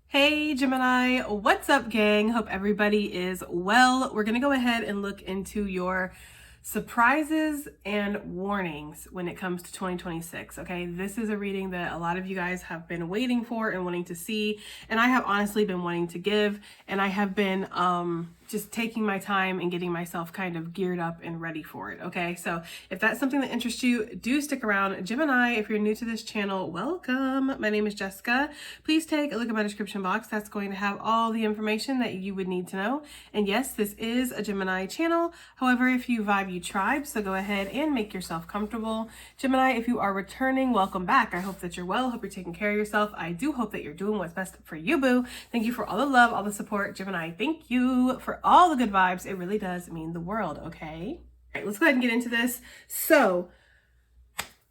Hey Gemini, what's up gang? Hope everybody is well. We're gonna go ahead and look into your surprises and warnings when it comes to 2026. Okay, this is a reading that a lot of you guys have been waiting for and wanting to see, and I have honestly been wanting to give, and I have been just taking my time and getting myself kind of geared up and ready for it. Okay, so if that's something that interests you, do stick around. Gemini, if you're new to this channel, welcome. My name is Jessica. Please take a look at my description box. That's going to have all the information that you would need to know. And yes, this is a Gemini channel. However, if you vibe, you tribe, so go ahead and make yourself comfortable. Gemini, if you are returning, welcome back. I hope that you're well. Hope you're taking care of yourself. I do hope that you're doing what's best for you, boo. Thank you for all the love, all the support. Gemini, thank you for all the good vibes. It really does mean the world, okay? All right, let's go ahead and get into this. So,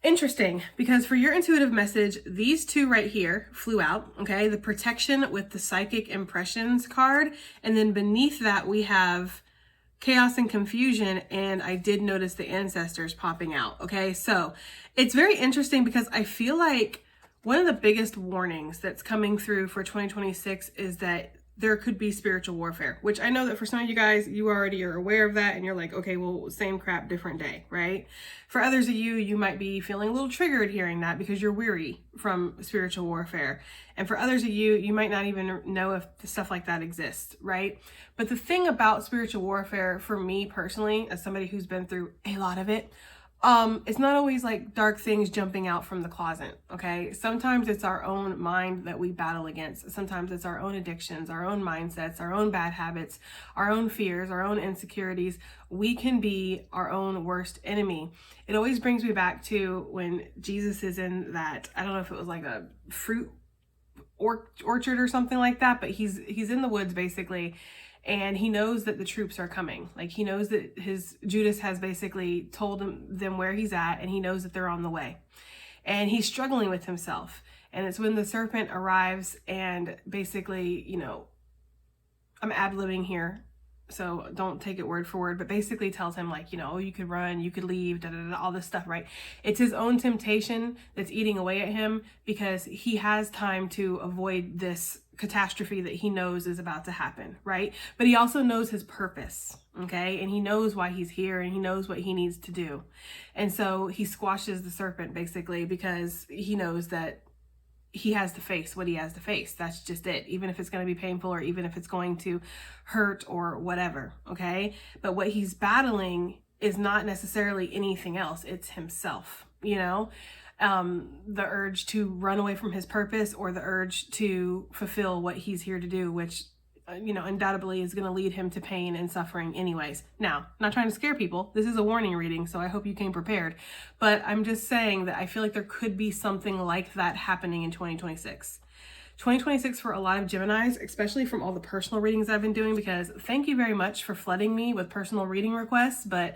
interesting, because for your intuitive message, these two right here flew out, okay? The protection with the psychic impressions card, and then beneath that we have chaos and confusion, and I did notice the ancestors popping out, okay? So, it's very interesting because I feel like one of the biggest warnings that's coming through for 2026 is that there could be spiritual warfare, which I know that for some of you guys, you already are aware of that and you're like, okay, well, same crap, different day, right? For others of you, you might be feeling a little triggered hearing that because you're weary from spiritual warfare. And for others of you, you might not even know if stuff like that exists, right? But the thing about spiritual warfare for me personally, as somebody who's been through a lot of it, it's not always like dark things jumping out from the closet, okay? Sometimes it's our own mind that we battle against. Sometimes it's our own addictions, our own mindsets, our own bad habits, our own fears, our own insecurities. We can be our own worst enemy. It always brings me back to when Jesus is in that, I don't know if it was like a fruit orchard or something like that, but he's in the woods basically. And he knows that the troops are coming. Like he knows that Judas has basically told them where he's at, and he knows that they're on the way. And he's struggling with himself. And it's when the serpent arrives and basically, you know, I'm ad-libbing here, so don't take it word for word, but basically tells him like, you know, you could run, you could leave, all this stuff, right? It's his own temptation that's eating away at him because he has time to avoid this catastrophe that he knows is about to happen, right? But he also knows his purpose, okay? And he knows why he's here and he knows what he needs to do. And so he squashes the serpent basically because he knows that he has to face what he has to face. That's just it. Even if it's going to be painful or even if it's going to hurt or whatever, okay? But what he's battling is not necessarily anything else. It's himself, you know? The urge to run away from his purpose or the urge to fulfill what he's here to do, which, you know, undoubtedly is going to lead him to pain and suffering anyways. Now, not trying to scare people. This is a warning reading, so I hope you came prepared. But I'm just saying that I feel like there could be something like that happening in 2026. 2026 for a lot of Geminis, especially from all the personal readings I've been doing, because thank you very much for flooding me with personal reading requests, but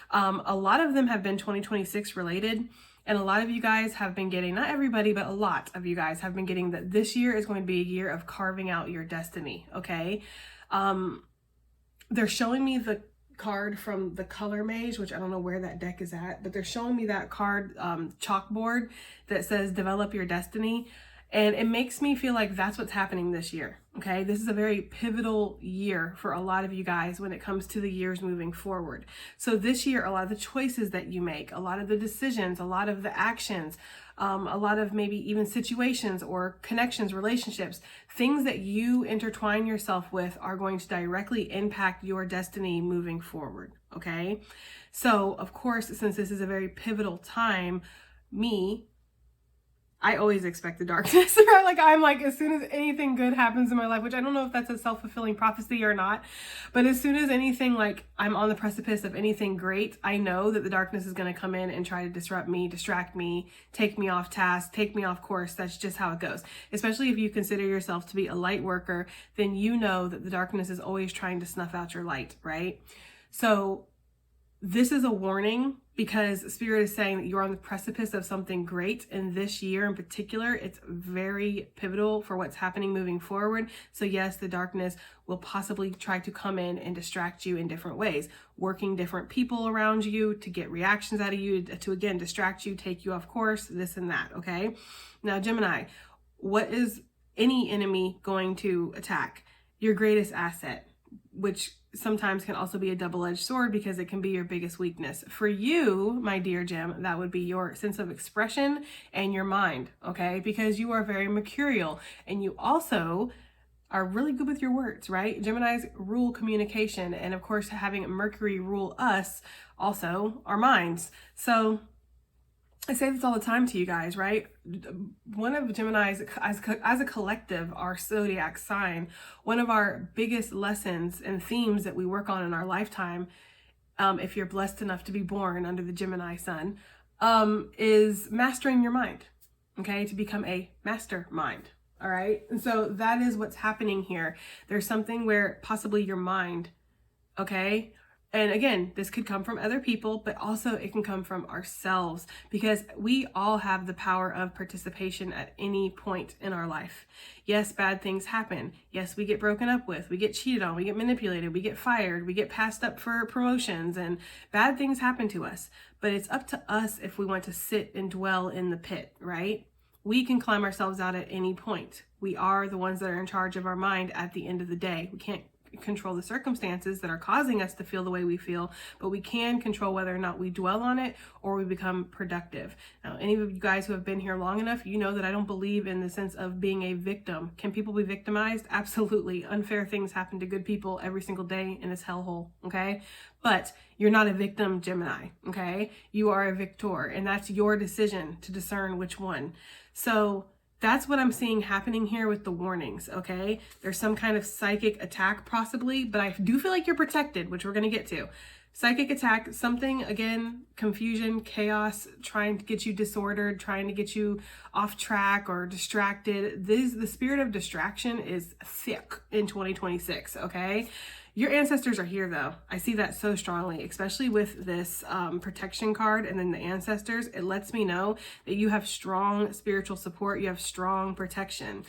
a lot of them have been 2026 related. And a lot of you guys have been getting, not everybody, but a lot of you guys have been getting that this year is going to be a year of carving out your destiny, okay? They're showing me the card from the Color Mage, which I don't know where that deck is at, but they're showing me that card chalkboard that says develop your destiny. And it makes me feel like that's what's happening this year, okay? This is a very pivotal year for a lot of you guys when it comes to the years moving forward. So this year, a lot of the choices that you make, a lot of the decisions, a lot of the actions, a lot of maybe even situations or connections, relationships, things that you intertwine yourself with are going to directly impact your destiny moving forward, okay? So, of course, since this is a very pivotal time, I always expect the darkness, right? Like I'm like, as soon as anything good happens in my life, which I don't know if that's a self-fulfilling prophecy or not, but as soon as anything, like I'm on the precipice of anything great, I know that the darkness is going to come in and try to disrupt me, distract me, take me off task, take me off course. That's just how it goes. Especially if you consider yourself to be a light worker, then you know that the darkness is always trying to snuff out your light, right? So this is a warning because Spirit is saying that you're on the precipice of something great. In this year in particular, it's very pivotal for what's happening moving forward. So yes, the darkness will possibly try to come in and distract you in different ways, working different people around you to get reactions out of you, to again distract you, take you off course, this and that. Okay, now Gemini, what is any enemy going to attack? Your greatest asset, which sometimes can also be a double-edged sword because it can be your biggest weakness. For you, my dear Gem, that would be your sense of expression and your mind, okay? Because you are very mercurial and you also are really good with your words, right? Geminis rule communication, and of course having Mercury rule us, also our minds. So I say this all the time to you guys, right? One of Gemini's, as a collective, our zodiac sign, one of our biggest lessons and themes that we work on in our lifetime, if you're blessed enough to be born under the Gemini sun, is mastering your mind, okay? To become a mastermind, all right? And so that is what's happening here. There's something where possibly your mind, okay? And again, this could come from other people, but also it can come from ourselves, because we all have the power of participation at any point in our life. Yes, bad things happen. Yes, we get broken up with, we get cheated on, we get manipulated, we get fired, we get passed up for promotions, and bad things happen to us. But it's up to us if we want to sit and dwell in the pit, right? We can climb ourselves out at any point. We are the ones that are in charge of our mind at the end of the day. We can't control the circumstances that are causing us to feel the way we feel, but we can control whether or not we dwell on it or we become productive. Now, any of you guys who have been here long enough, you know that I don't believe in the sense of being a victim. Can people be victimized? Absolutely. Unfair things happen to good people every single day in this hellhole, okay? But you're not a victim, Gemini, okay? You are a victor, and that's your decision to discern which one. So that's what I'm seeing happening here with the warnings, okay? There's some kind of psychic attack possibly, but I do feel like you're protected, which we're going to get to. Psychic attack, something, again, confusion, chaos, trying to get you disordered, trying to get you off track or distracted. The spirit of distraction is thick in 2026, okay? Your ancestors are here though. I see that so strongly, especially with this protection card and then the ancestors. It lets me know that you have strong spiritual support. You have strong protection.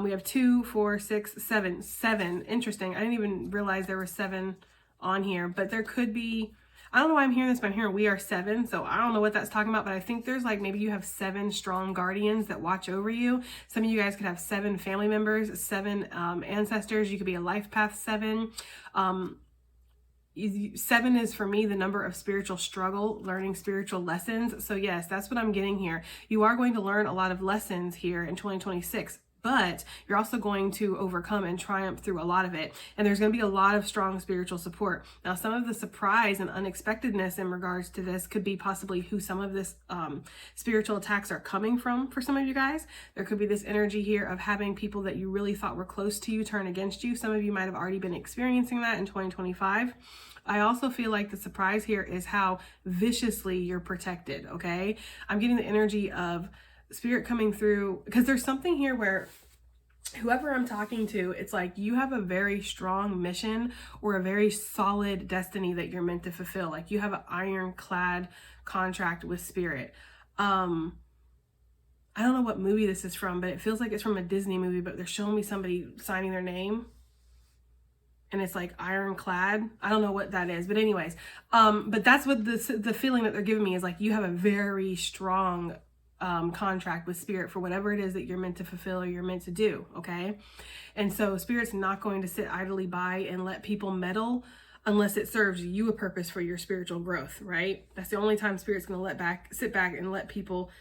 We have 2, 4, 6, 7. 7. Interesting. I didn't even realize there were 7 on here, but there could be, I don't know why I'm hearing this, but I'm hearing we are 7. So I don't know what that's talking about, but I think there's like, maybe you have 7 strong guardians that watch over you. Some of you guys could have 7 family members, 7 ancestors. You could be a life path 7. 7 is for me the number of spiritual struggle, learning spiritual lessons. So yes, that's what I'm getting here. You are going to learn a lot of lessons here in 2026. But you're also going to overcome and triumph through a lot of it. And there's going to be a lot of strong spiritual support. Now, some of the surprise and unexpectedness in regards to this could be possibly who some of this spiritual attacks are coming from for some of you guys. There could be this energy here of having people that you really thought were close to you turn against you. Some of you might have already been experiencing that in 2025. I also feel like the surprise here is how viciously you're protected, okay? I'm getting the energy of Spirit coming through, because there's something here where whoever I'm talking to, it's like you have a very strong mission or a very solid destiny that you're meant to fulfill. Like you have an ironclad contract with Spirit. I don't know what movie this is from, but it feels like it's from a Disney movie, but they're showing me somebody signing their name. And it's like ironclad. I don't know what that is, but anyways, but that's what the feeling that they're giving me is like you have a very strong contract with Spirit for whatever it is that you're meant to fulfill or you're meant to do, okay? And so Spirit's not going to sit idly by and let people meddle unless it serves you a purpose for your spiritual growth, right? That's the only time Spirit's going to sit back and let people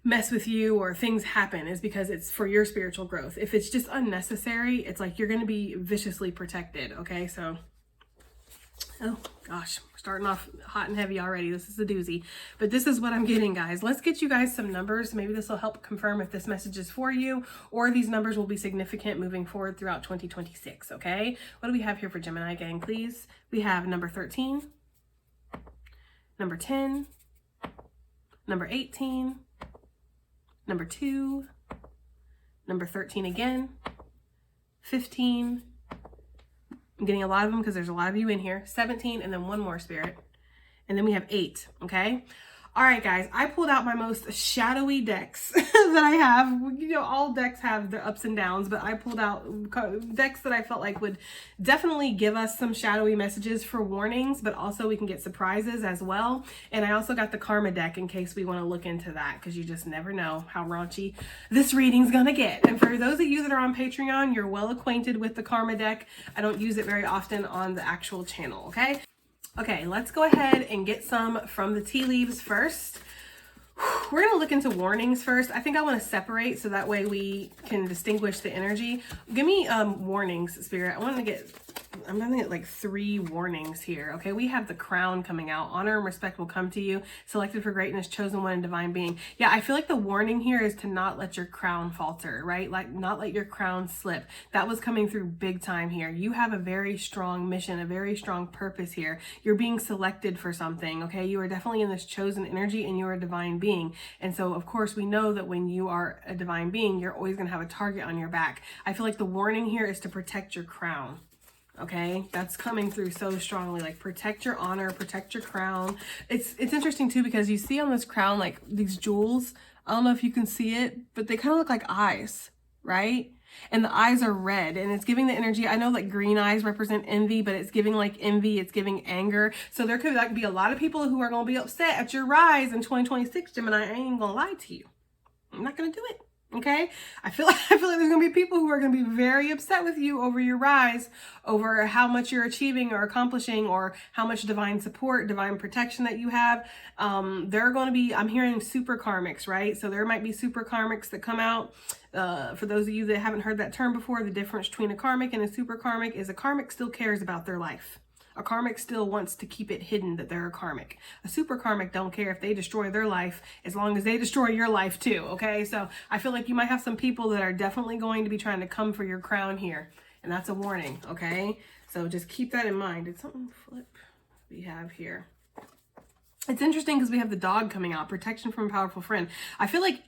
mess with you or things happen, is because it's for your spiritual growth. If it's just unnecessary, it's like you're going to be viciously protected, okay? So, oh gosh, we're starting off hot and heavy already. This is a doozy, but this is what I'm getting, guys. Let's get you guys some numbers. Maybe this will help confirm if this message is for you or these numbers will be significant moving forward throughout 2026, okay? What do we have here for Gemini gang, please? We have number 13, number 10, number 18, number 2, number 13 again, 15, I'm getting a lot of them because there's a lot of you in here, 17, and then one more, Spirit, and then we have 8, okay? All right, guys, I pulled out my most shadowy decks that I have. You know, all decks have their ups and downs, but I pulled out decks that I felt like would definitely give us some shadowy messages for warnings, but also we can get surprises as well. And I also got the Karma deck in case we want to look into that, because you just never know how raunchy this reading's gonna get. And for those of you that are on Patreon, you're well acquainted with the Karma deck. I don't use it very often on the actual channel, okay? Okay, let's go ahead and get some from the tea leaves first. We're going to look into warnings first. I think I want to separate so that way we can distinguish the energy. Give me warnings, Spirit. I'm going to get like 3 warnings here. Okay, we have the crown coming out. Honor and respect will come to you. Selected for greatness, chosen one, and divine being. Yeah, I feel like the warning here is to not let your crown falter, right? Like not let your crown slip. That was coming through big time here. You have a very strong mission, a very strong purpose here. You're being selected for something, okay? You are definitely in this chosen energy and you're a divine being. And so, of course, we know that when you are a divine being, you're always going to have a target on your back. I feel like the warning here is to protect your crown. Okay, that's coming through so strongly. Like protect your honor, protect your crown. It's interesting too, because you see on this crown like these jewels. I don't know if you can see it, but they kind of look like eyes, right? And the eyes are red, and it's giving the energy. I know like green eyes represent envy, but it's giving like envy, it's giving anger. So there could be a lot of people who are going to be upset at your rise in 2026, Gemini. I ain't gonna lie to you. I'm not gonna do it. Okay, I feel like there's gonna be people who are gonna be very upset with you over your rise, over how much you're achieving or accomplishing, or how much divine support, divine protection that you have. There are gonna be, I'm hearing super karmics, right? So there might be super karmics that come out. For those of you that haven't heard that term before, the difference between a karmic and a super karmic is a karmic still cares about their life. A karmic still wants to keep it hidden that they're a karmic. A super karmic don't care if they destroy their life as long as they destroy your life too, okay? So I feel like you might have some people that are definitely going to be trying to come for your crown here. And that's a warning, okay? So just keep that in mind. Did something flip we have here? It's interesting because we have the dog coming out. Protection from a powerful friend. I feel like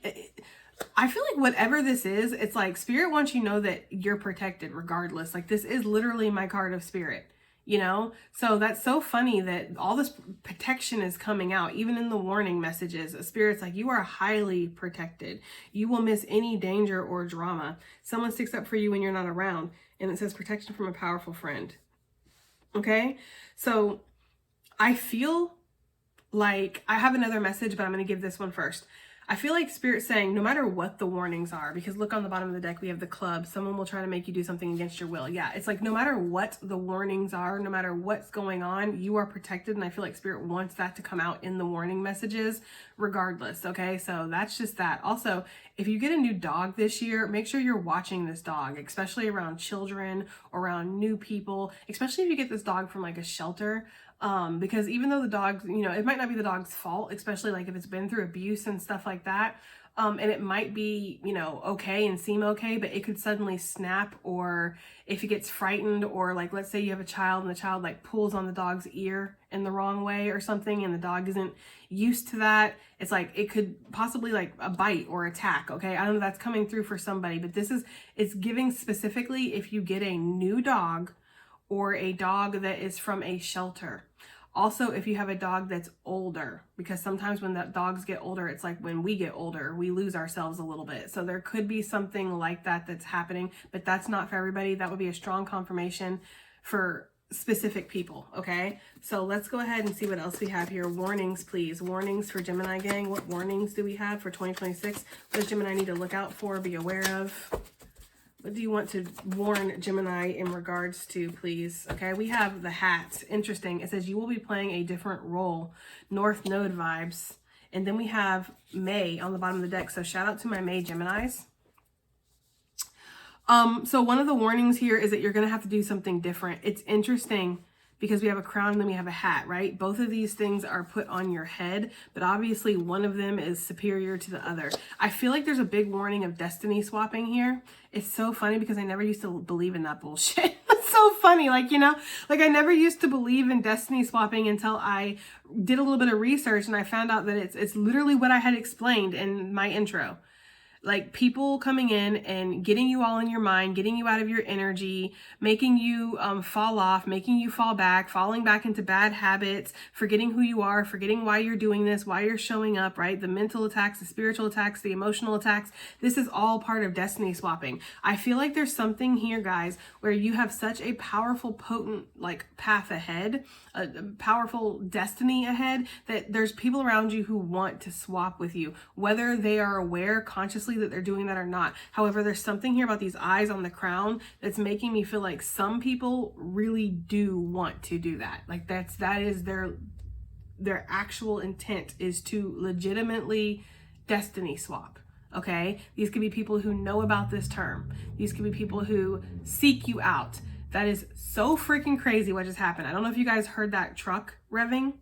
whatever this is, it's like Spirit wants you to know that you're protected regardless. Like this is literally my card of Spirit. You know, so that's so funny that all this protection is coming out, even in the warning messages. Spirit's like, you are highly protected. You will miss any danger or drama. Someone sticks up for you when you're not around. And it says protection from a powerful friend. Okay, so I feel like I have another message, but I'm going to give this one first. I feel like Spirit's saying no matter what the warnings are, because look on the bottom of the deck, we have the club. Someone will try to make you do something against your will. Yeah, it's like no matter what the warnings are, no matter what's going on, you are protected. And I feel like Spirit wants that to come out in the warning messages regardless. Okay, so that's just that. Also, if you get a new dog this year, make sure you're watching this dog, especially around children, around new people, especially if you get this dog from like a shelter. Because even though the dog, you know, it might not be the dog's fault, especially like if it's been through abuse and stuff like that. And it might be, you know, okay and seem okay, but it could suddenly snap, or if it gets frightened, or like, let's say you have a child and the child like pulls on the dog's ear in the wrong way or something, and the dog isn't used to that. It's like, it could possibly like a bite or attack. Okay. I don't know, that's coming through for somebody, but it's giving specifically if you get a new dog or a dog that is from a shelter. Also, if you have a dog that's older, because sometimes when the dogs get older, it's like when we get older, we lose ourselves a little bit. So there could be something like that that's happening, but that's not for everybody. That would be a strong confirmation for specific people, okay? So let's go ahead and see what else we have here. Warnings, please. Warnings for Gemini gang. What warnings do we have for 2026? What does Gemini need to look out for, be aware of? What do you want to warn Gemini in regards to, please? Okay, we have the hat. Interesting. It says you will be playing a different role. North Node vibes. And then we have May on the bottom of the deck. So shout out to my May Geminis. So one of the warnings here is that you're going to have to do something different. It's interesting because we have a crown and then we have a hat, right? Both of these things are put on your head, but obviously one of them is superior to the other. I feel like there's a big warning of destiny swapping here. It's so funny because I never used to believe in that bullshit. It's so funny. Like, you know, like I never used to believe in destiny swapping until I did a little bit of research and I found out that it's literally what I had explained in my intro. like people coming in and getting you all in your mind, getting you out of your energy, making you fall off, making you fall back, falling back into bad habits, forgetting who you are, forgetting why you're doing this, why you're showing up, right? The mental attacks, the spiritual attacks, the emotional attacks. This is all part of destiny swapping. I feel like there's something here, guys, where you have such a powerful, potent like path ahead, a powerful destiny ahead, that there's people around you who want to swap with you, whether they are aware consciously that they're doing that or not. However, there's something here about these eyes on the crown that's making me feel like some people really do want to do that. Like that is their actual intent, is to legitimately destiny swap. Okay, these could be people who know about this term. These could be people who seek you out. That is so freaking crazy what just happened. I don't know if you guys heard that truck revving.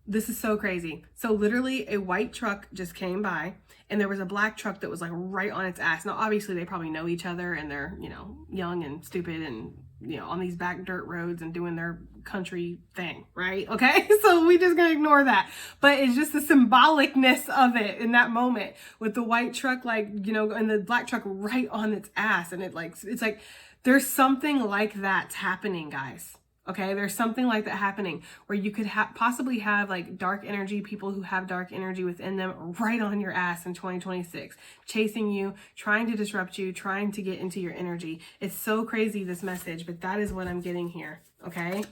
This is so crazy. So literally a white truck just came by and there was a black truck that was like right on its ass. Now, obviously they probably know each other and they're, you know, young and stupid and, you know, on these back dirt roads and doing their country thing, right? Okay, so we just gonna ignore that. But it's just the symbolicness of it in that moment with the white truck, like, you know, and the black truck right on its ass. And it's like, there's something like that happening, guys. Okay, there's something like that happening where you could possibly have like dark energy, people who have dark energy within them right on your ass in 2026, chasing you, trying to disrupt you, trying to get into your energy. It's so crazy, this message, but that is what I'm getting here, okay?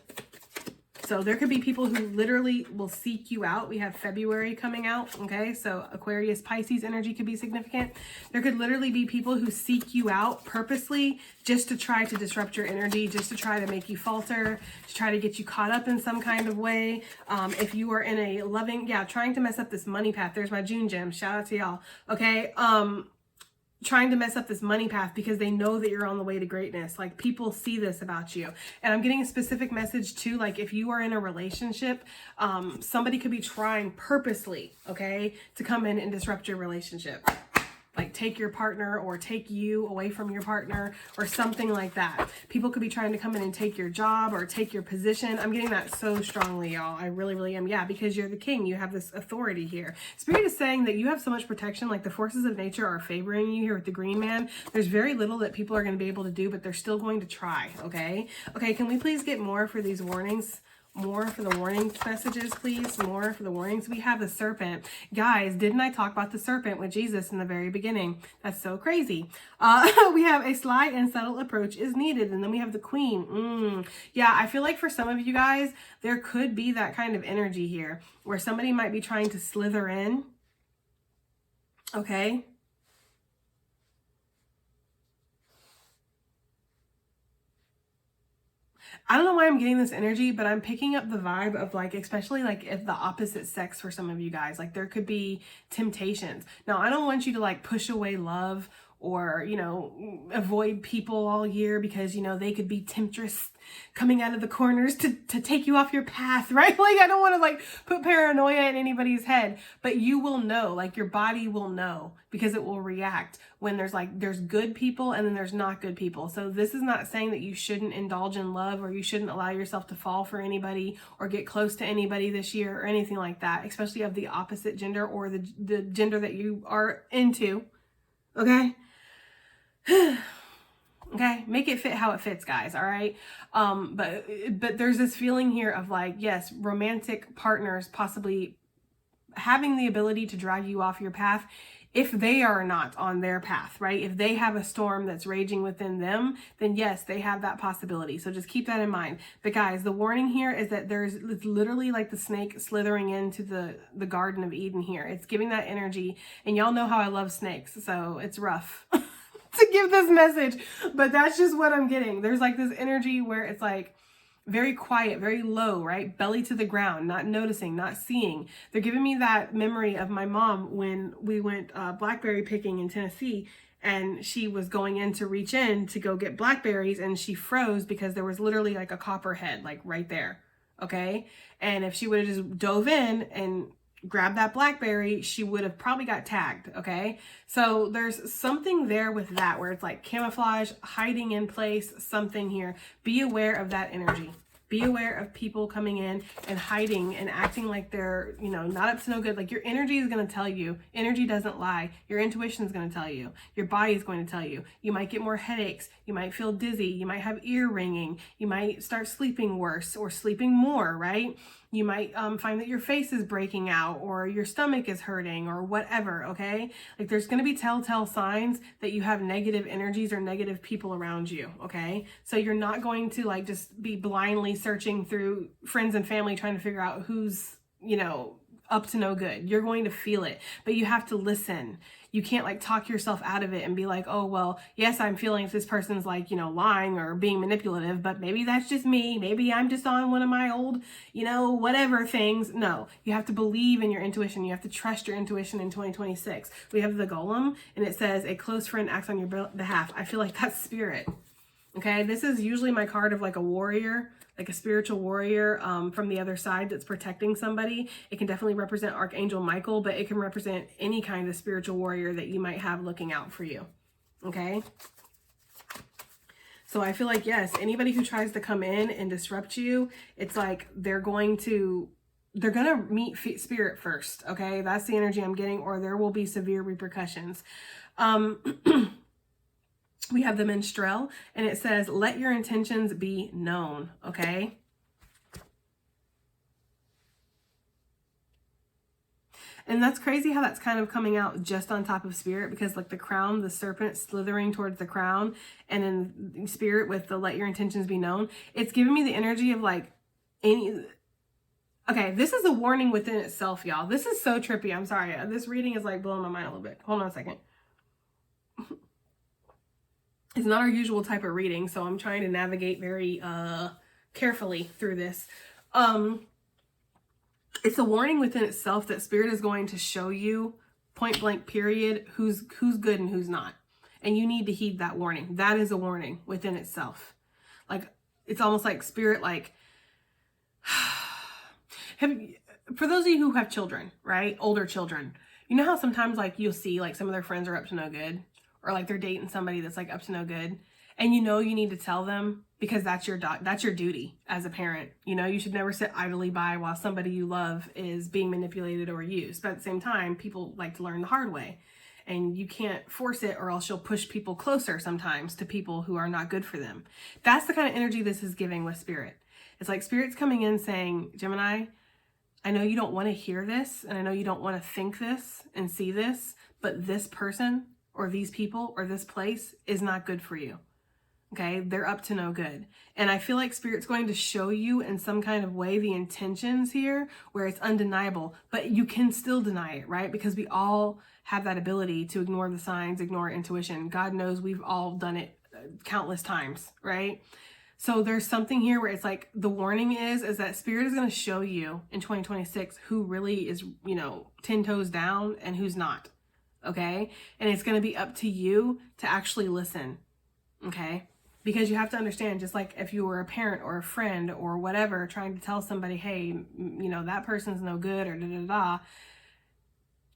So there could be people who literally will seek you out. We have February coming out, okay? So Aquarius, Pisces energy could be significant. There could literally be people who seek you out purposely just to try to disrupt your energy, just to try to make you falter, to try to get you caught up in some kind of way. If you are in a loving, trying to mess up this money path. There's my June gem. Shout out to y'all, okay? Trying to mess up this money path because they know that you're on the way to greatness. Like, people see this about you. And I'm getting a specific message too, like if you are in a relationship, somebody could be trying purposely, okay, to come in and disrupt your relationship. Like take your partner or take you away from your partner or something like that. People could be trying to come in and take your job or take your position. I'm getting that so strongly, y'all. I really, really am. Yeah, because you're the king. You have this authority here. Spirit is saying that you have so much protection, like the forces of nature are favoring you here with the green man. There's very little that people are going to be able to do, but they're still going to try, okay? Okay, can we please get more for these warnings? More for the warning messages, please. More for the warnings. We have the serpent. Guys, didn't I talk about the serpent with Jesus in the very beginning? That's so crazy. We have a sly and subtle approach is needed. And then we have the queen. Yeah, I feel like for some of you guys, there could be that kind of energy here where somebody might be trying to slither in. Okay. I don't know why I'm getting this energy, but I'm picking up the vibe of like, especially like if the opposite sex for some of you guys, like there could be temptations. Now, I don't want you to like push away love or, you know, avoid people all year because, you know, they could be temptress coming out of the corners to take you off your path, right? Like, I don't want to like put paranoia in anybody's head, but you will know, like your body will know because it will react when there's good people and then there's not good people. So this is not saying that you shouldn't indulge in love or you shouldn't allow yourself to fall for anybody or get close to anybody this year or anything like that, especially of the opposite gender or the gender that you are into. Okay. Okay, make it fit how it fits, guys. All right. But there's this feeling here of like, yes, romantic partners possibly having the ability to drag you off your path if they are not on their path, right? If they have a storm that's raging within them, then yes, they have that possibility. So just keep that in mind. But guys, the warning here is that it's literally like the snake slithering into the Garden of Eden here. It's giving that energy. And y'all know how I love snakes, so it's rough to give this message, but that's just what I'm getting. There's like this energy where it's like very quiet, very low, right? Belly to the ground, not noticing, not seeing. They're giving me that memory of my mom when we went blackberry picking in Tennessee, and she was going in to reach in to go get blackberries, and she froze because there was literally like a copperhead like right there, okay? And if she would have just dove in and grab that blackberry, she would have probably got tagged, okay? So there's something there with that where it's like camouflage, hiding in place, something here. Be aware of that energy, Be aware of people coming in and hiding and acting like they're, you know, not up to no good. Like your energy is going to tell you. Energy doesn't lie. Your intuition is going to tell you. Your body is going to tell you. You might get more headaches. You might feel dizzy. You might have ear ringing. You might start sleeping worse or sleeping more, right? You might find that your face is breaking out or your stomach is hurting or whatever, okay? Like there's going to be telltale signs that you have negative energies or negative people around you, okay? So you're not going to like just be blindly searching through friends and family trying to figure out who's, you know, up to no good. You're going to feel it, but you have to listen. You can't like talk yourself out of it and be like, oh, well, yes, I'm feeling if this person's like, you know, lying or being manipulative, but maybe that's just me. Maybe I'm just on one of my old, you know, whatever things. No, you have to believe in your intuition. You have to trust your intuition in 2026. We have the golem and it says a close friend acts on your behalf. I feel like that's spirit. Okay. This is usually my card of like a warrior, like a spiritual warrior from the other side that's protecting somebody. It can definitely represent Archangel Michael, but it can represent any kind of spiritual warrior that you might have looking out for you. Okay. So I feel like, yes, anybody who tries to come in and disrupt you, it's like they're going to meet spirit first. Okay. That's the energy I'm getting, or there will be severe repercussions. We have the minstrel, and it says, let your intentions be known, okay? And that's crazy how that's kind of coming out just on top of spirit, because like the crown, the serpent slithering towards the crown, and then spirit with the let your intentions be known. It's giving me the energy of like okay, this is a warning within itself, y'all. This is so trippy. I'm sorry. This reading is like blowing my mind a little bit. Hold on a second. It's not our usual type of reading, so I'm trying to navigate very carefully through this. It's a warning within itself that spirit is going to show you, point blank period, who's good and who's not. And you need to heed that warning. That is a warning within itself. Like, it's almost like spirit, like, for those of you who have children, right? Older children, you know how sometimes like you'll see like some of their friends are up to no good? Or like they're dating somebody that's like up to no good, and you know you need to tell them because that's your duty as a parent. You know, you should never sit idly by while somebody you love is being manipulated or used. But at the same time, people like to learn the hard way, and you can't force it, or else you'll push people closer sometimes to people who are not good for them. That's the kind of energy this is giving with spirit. It's like spirit's coming in saying, Gemini, I know you don't want to hear this, and I know you don't want to think this and see this, but this person or these people or this place is not good for you. Okay, they're up to no good. And I feel like spirit's going to show you in some kind of way the intentions here where it's undeniable, but you can still deny it, right? Because we all have that ability to ignore the signs, ignore intuition. God knows we've all done it countless times, right? So there's something here where it's like the warning is that spirit is going to show you in 2026 who really is, you know, 10 toes down and who's not. Okay. And it's going to be up to you to actually listen. Okay. Because you have to understand, just like if you were a parent or a friend or whatever, trying to tell somebody, hey, you know, that person's no good or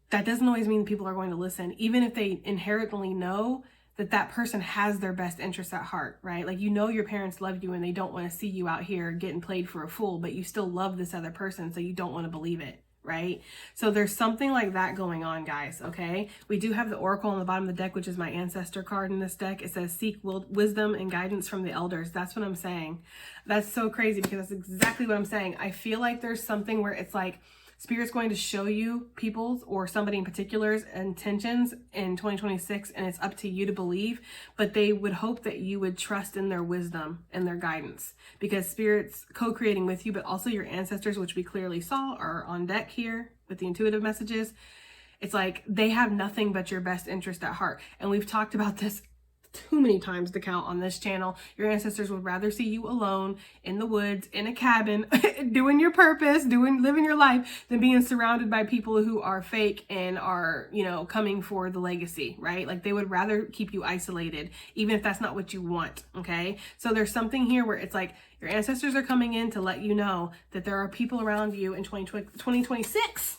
that doesn't always mean people are going to listen, even if they inherently know that that person has their best interests at heart, right? Like, you know, your parents love you and they don't want to see you out here getting played for a fool, but you still love this other person. So you don't want to believe it. Right? So there's something like that going on, guys. Okay. We do have the Oracle on the bottom of the deck, which is my ancestor card in this deck. It says seek wisdom and guidance from the elders. That's what I'm saying. That's so crazy because that's exactly what I'm saying. I feel like there's something where it's like spirit's going to show you people's or somebody in particular's intentions in 2026, and it's up to you to believe, but they would hope that you would trust in their wisdom and their guidance, because spirit's co-creating with you, but also your ancestors, which we clearly saw are on deck here with the intuitive messages. It's like they have nothing but your best interest at heart. And we've talked about this too many times to count on this channel. Your ancestors would rather see you alone in the woods, in a cabin, doing your purpose, living your life, than being surrounded by people who are fake and are, you know, coming for the legacy, right? Like, they would rather keep you isolated, even if that's not what you want. Okay. So there's something here where it's like your ancestors are coming in to let you know that there are people around you in 2026,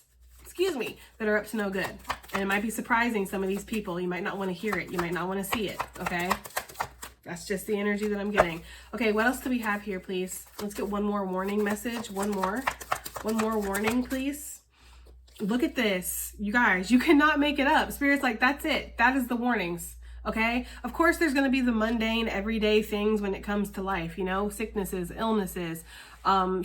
that are up to no good. And it might be surprising, some of these people. You might not want to hear it. You might not want to see it. Okay. That's just the energy that I'm getting. Okay, what else do we have here, please? Let's get one more warning message. One more warning, please. Look at this. You guys, you cannot make it up. Spirit's like, that's it. That is the warnings. Okay. Of course, there's going to be the mundane, everyday things when it comes to life, you know, sicknesses, illnesses,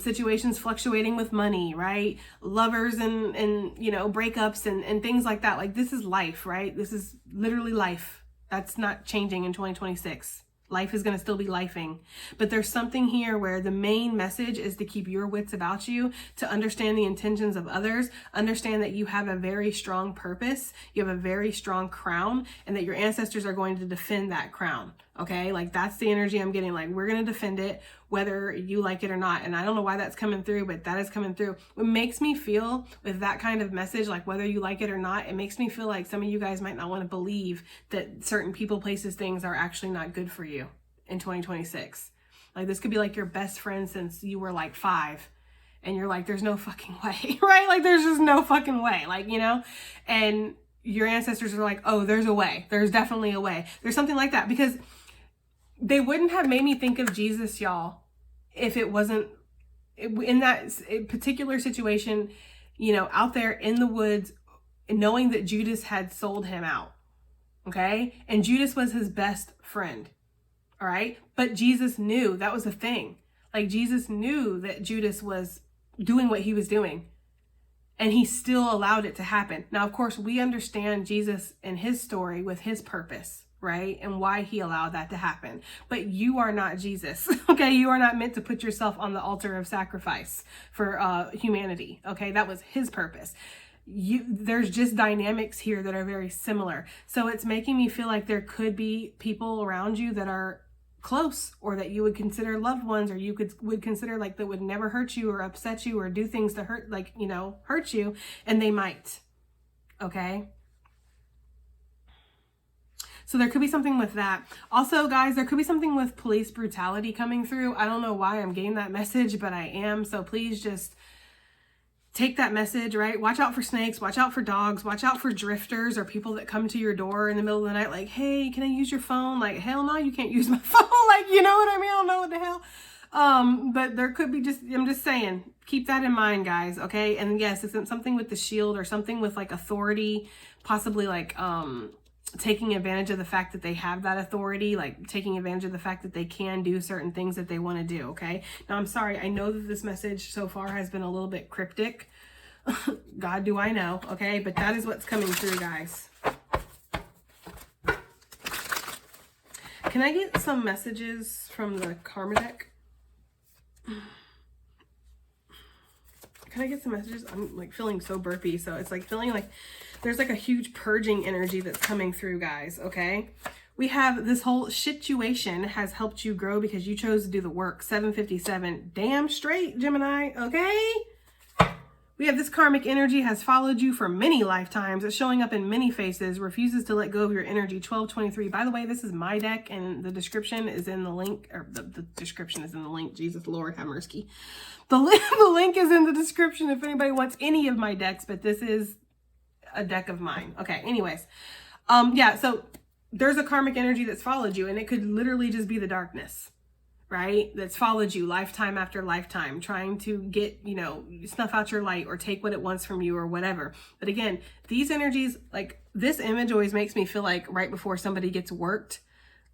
situations fluctuating with money, right? Lovers and, you know, breakups and things like that. Like, this is life, right? This is literally life. That's not changing in 2026. Life is going to still be lifing. But there's something here where the main message is to keep your wits about you, to understand the intentions of others, understand that you have a very strong purpose, you have a very strong crown, and that your ancestors are going to defend that crown. Okay, like that's the energy I'm getting. Like, we're going to defend it whether you like it or not. And I don't know why that's coming through, but that is coming through. What makes me feel with that kind of message, like whether you like it or not, it makes me feel like some of you guys might not want to believe that certain people, places, things are actually not good for you in 2026. Like, this could be like your best friend since you were like 5. And you're like, there's no fucking way, right? Like, there's just no fucking way, like, you know? And your ancestors are like, oh, there's a way. There's definitely a way. There's something like that, because they wouldn't have made me think of Jesus, y'all, if it wasn't in that particular situation, you know, out there in the woods, knowing that Judas had sold him out. Okay. And Judas was his best friend. All right. But Jesus knew that was a thing. Like, Jesus knew that Judas was doing what he was doing, and he still allowed it to happen. Now, of course, we understand Jesus and his story with his purpose, right? And why he allowed that to happen. But you are not Jesus, okay? You are not meant to put yourself on the altar of sacrifice for humanity, okay? That was his purpose. There's just dynamics here that are very similar. So it's making me feel like there could be people around you that are close, or that you would consider loved ones, or you would consider like that would never hurt you or upset you or do things to hurt, like, you know, hurt you, and they might, okay? So there could be something with that. Also, guys, there could be something with police brutality coming through. I don't know why I'm getting that message, but I am. So please just take that message, right? Watch out for snakes, watch out for dogs, watch out for drifters or people that come to your door in the middle of the night like, hey, can I use your phone? Like, hell no, you can't use my phone. Like, you know what I mean? I don't know what the hell. But there could be I'm just saying, keep that in mind, guys, okay? And yes, it's something with the shield or something with like authority, possibly like, taking advantage of the fact that they have that authority, like taking advantage of the fact that they can do certain things that they want to do, okay? Now, I'm sorry. I know that this message so far has been a little bit cryptic. God, do I know, okay? But that is what's coming through, guys. Can I get some messages from the Karma deck? Can I get some messages? I'm like feeling so burpy, so it's like feeling like there's like a huge purging energy that's coming through, guys, okay? We have this whole situation has helped you grow because you chose to do the work. 757, damn straight, Gemini, okay? We have this karmic energy has followed you for many lifetimes. It's showing up in many faces, refuses to let go of your energy. 1223. By the way, this is my deck, and the description is in the link, or the description is in the link. Jesus, Lord, have mercy. The link is in the description if anybody wants any of my decks, but this is a deck of mine. Okay, anyways. Yeah, so there's a karmic energy that's followed you, and it could literally just be the darkness, right? That's followed you lifetime after lifetime, trying to get, you know, snuff out your light or take what it wants from you or whatever. But again, these energies, like this image always makes me feel like right before somebody gets worked,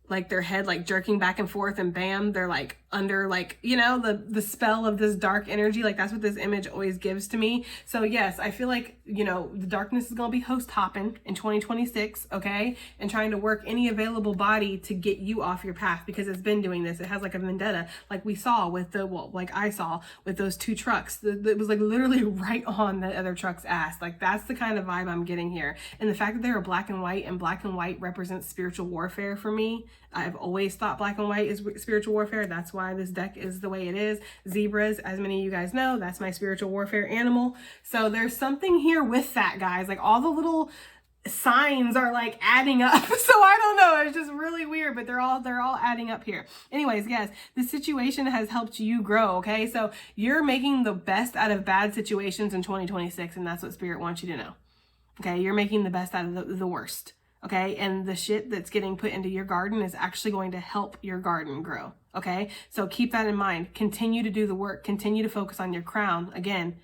like their head like jerking back and forth, and bam, they're like under, like, you know, the spell of this dark energy. Like that's what this image always gives to me. So yes, I feel like, you know, the darkness is going to be host hopping in 2026, okay? And trying to work any available body to get you off your path, because it's been doing this. It has like a vendetta, like we saw with the, well, like I saw with those 2 trucks. It was like literally right on the other truck's ass. Like that's the kind of vibe I'm getting here. And the fact that they were black and white represents spiritual warfare for me. I've always thought black and white is spiritual warfare. That's why this deck is the way it is. Zebras, as many of you guys know, that's my spiritual warfare animal. So there's something here with that, guys. Like all the little signs are like adding up. So I don't know. It's just really weird, but they're all adding up here. Anyways, yes, this situation has helped you grow. Okay. So you're making the best out of bad situations in 2026. And that's what Spirit wants you to know. Okay. You're making the best out of the worst. Okay. And the shit that's getting put into your garden is actually going to help your garden grow. Okay. So keep that in mind. Continue to do the work. Continue to focus on your crown. Again,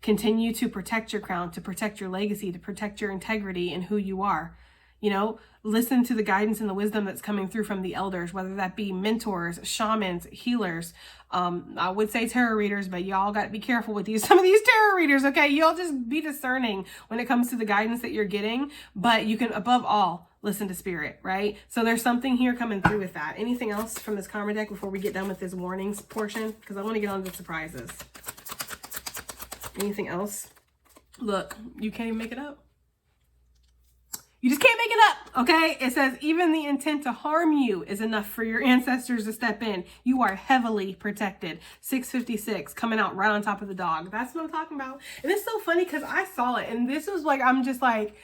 continue to protect your crown, to protect your legacy, to protect your integrity and who you are. You know, listen to the guidance and the wisdom that's coming through from the elders, whether that be mentors, shamans, healers. I would say tarot readers, but y'all got to be careful with some of these tarot readers. Okay. Y'all just be discerning when it comes to the guidance that you're getting, but you can, above all, listen to spirit, right? So there's something here coming through with that. Anything else from this karma deck before we get done with this warnings portion? Because I want to get on to the surprises. Anything else? Look, you can't even make it up. You just can't make it up, okay? It says, even the intent to harm you is enough for your ancestors to step in. You are heavily protected. 656, coming out right on top of the dog. That's what I'm talking about. And it's so funny because I saw it, and this was like, I'm just like,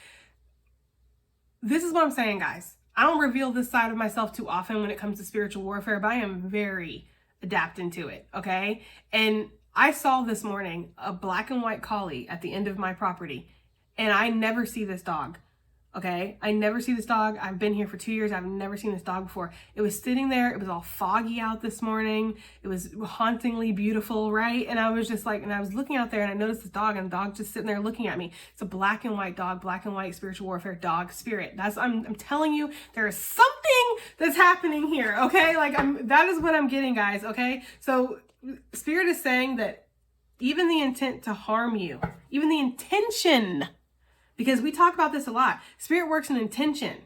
this is what I'm saying, guys. I don't reveal this side of myself too often when it comes to spiritual warfare, but I am very adapting to it, okay? And I saw this morning a black and white collie at the end of my property, and I never see this dog. Okay, I never see this dog. I've been here for 2 years. I've never seen this dog before. It was sitting there. It was all foggy out this morning. It was hauntingly beautiful, right? And I was just like, and I was looking out there and I noticed this dog, and the dog just sitting there looking at me. It's a black and white dog, black and white spiritual warfare dog spirit. I'm telling you, there is something that's happening here. Okay, like that is what I'm getting, guys. Okay, so spirit is saying that even the intent to harm you, even the intention. Because we talk about this a lot. Spirit works in intention,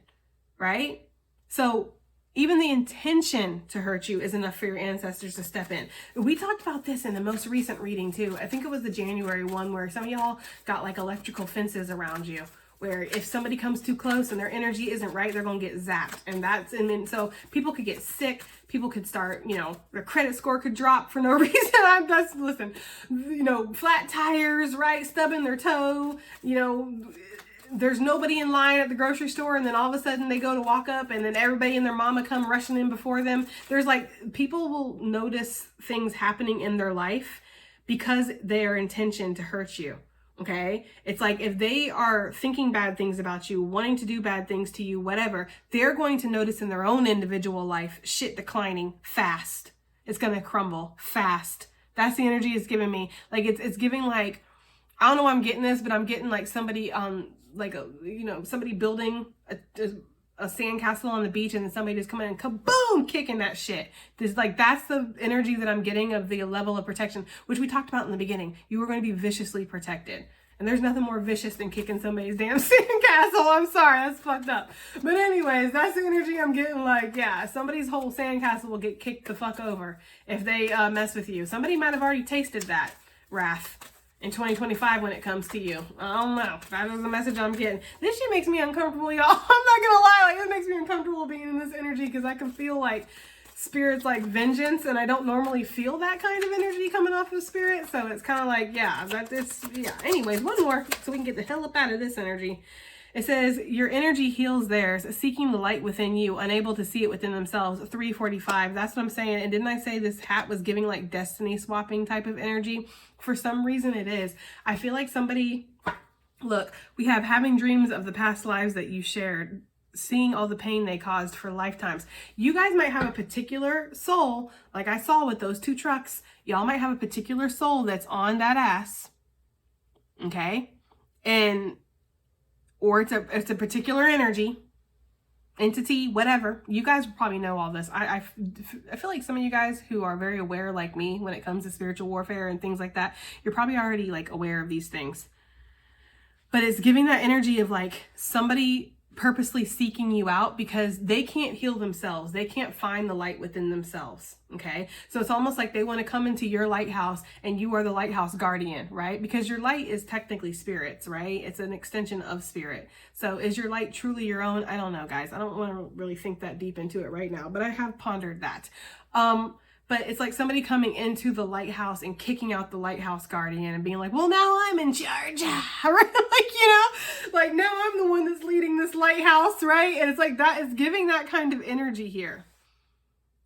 right? So even the intention to hurt you is enough for your ancestors to step in. We talked about this in the most recent reading too. I think it was the January one where some of y'all got like electrical fences around you, where if somebody comes too close and their energy isn't right, they're going to get zapped. And then so people could get sick. People could start, their credit score could drop for no reason. Listen, flat tires, right? Stubbing their toe, there's nobody in line at the grocery store, and then all of a sudden they go to walk up, and then everybody and their mama come rushing in before them. There's like, people will notice things happening in their life because their intention to hurt you. Okay. It's like, if they are thinking bad things about you, wanting to do bad things to you, whatever, they're going to notice in their own individual life, shit declining fast. It's going to crumble fast. That's the energy it's giving me. Like, it's giving like, I don't know why I'm getting this, but I'm getting like somebody, somebody building a sandcastle on the beach, and then somebody just coming and kaboom, kicking that shit. That's the energy that I'm getting of the level of protection, which we talked about in the beginning. You were going to be viciously protected. And there's nothing more vicious than kicking somebody's damn sandcastle. I'm sorry, that's fucked up. But anyways, that's the energy I'm getting. Like, yeah, somebody's whole sandcastle will get kicked the fuck over if they mess with you. Somebody might have already tasted that wrath in 2025 when it comes to you. I don't know. That is the message I'm getting. This shit makes me uncomfortable, y'all. I'm not gonna lie. Like, it makes me uncomfortable being in this energy because I can feel like spirit's like vengeance, and I don't normally feel that kind of energy coming off of spirit. So it's kind of like, yeah. Anyways, one more so we can get the hell up out of this energy. It says, your energy heals theirs, seeking the light within you, unable to see it within themselves. 345. That's what I'm saying. And didn't I say this hat was giving like destiny swapping type of energy? For some reason it is. I feel like look, we have having dreams of the past lives that you shared, seeing all the pain they caused for lifetimes. You guys might have a particular soul, like I saw with those two trucks. Y'all might have a particular soul that's on that ass. Okay? Or it's a particular entity, whatever. You guys probably know all this. I feel like some of you guys who are very aware like me when it comes to spiritual warfare and things like that, you're probably already like aware of these things. But it's giving that energy of like somebody purposely seeking you out because they can't heal themselves. They can't find the light within themselves. Okay. So it's almost like they want to come into your lighthouse and you are the lighthouse guardian, right? Because your light is technically spirits, right? It's an extension of spirit. So is your light truly your own? I don't know, guys. I don't want to really think that deep into it right now, but I have pondered that. But it's like somebody coming into the lighthouse and kicking out the lighthouse guardian and being like, well, now I'm in charge. Like now I'm the one that's leading this lighthouse, right? And it's like that is giving that kind of energy here.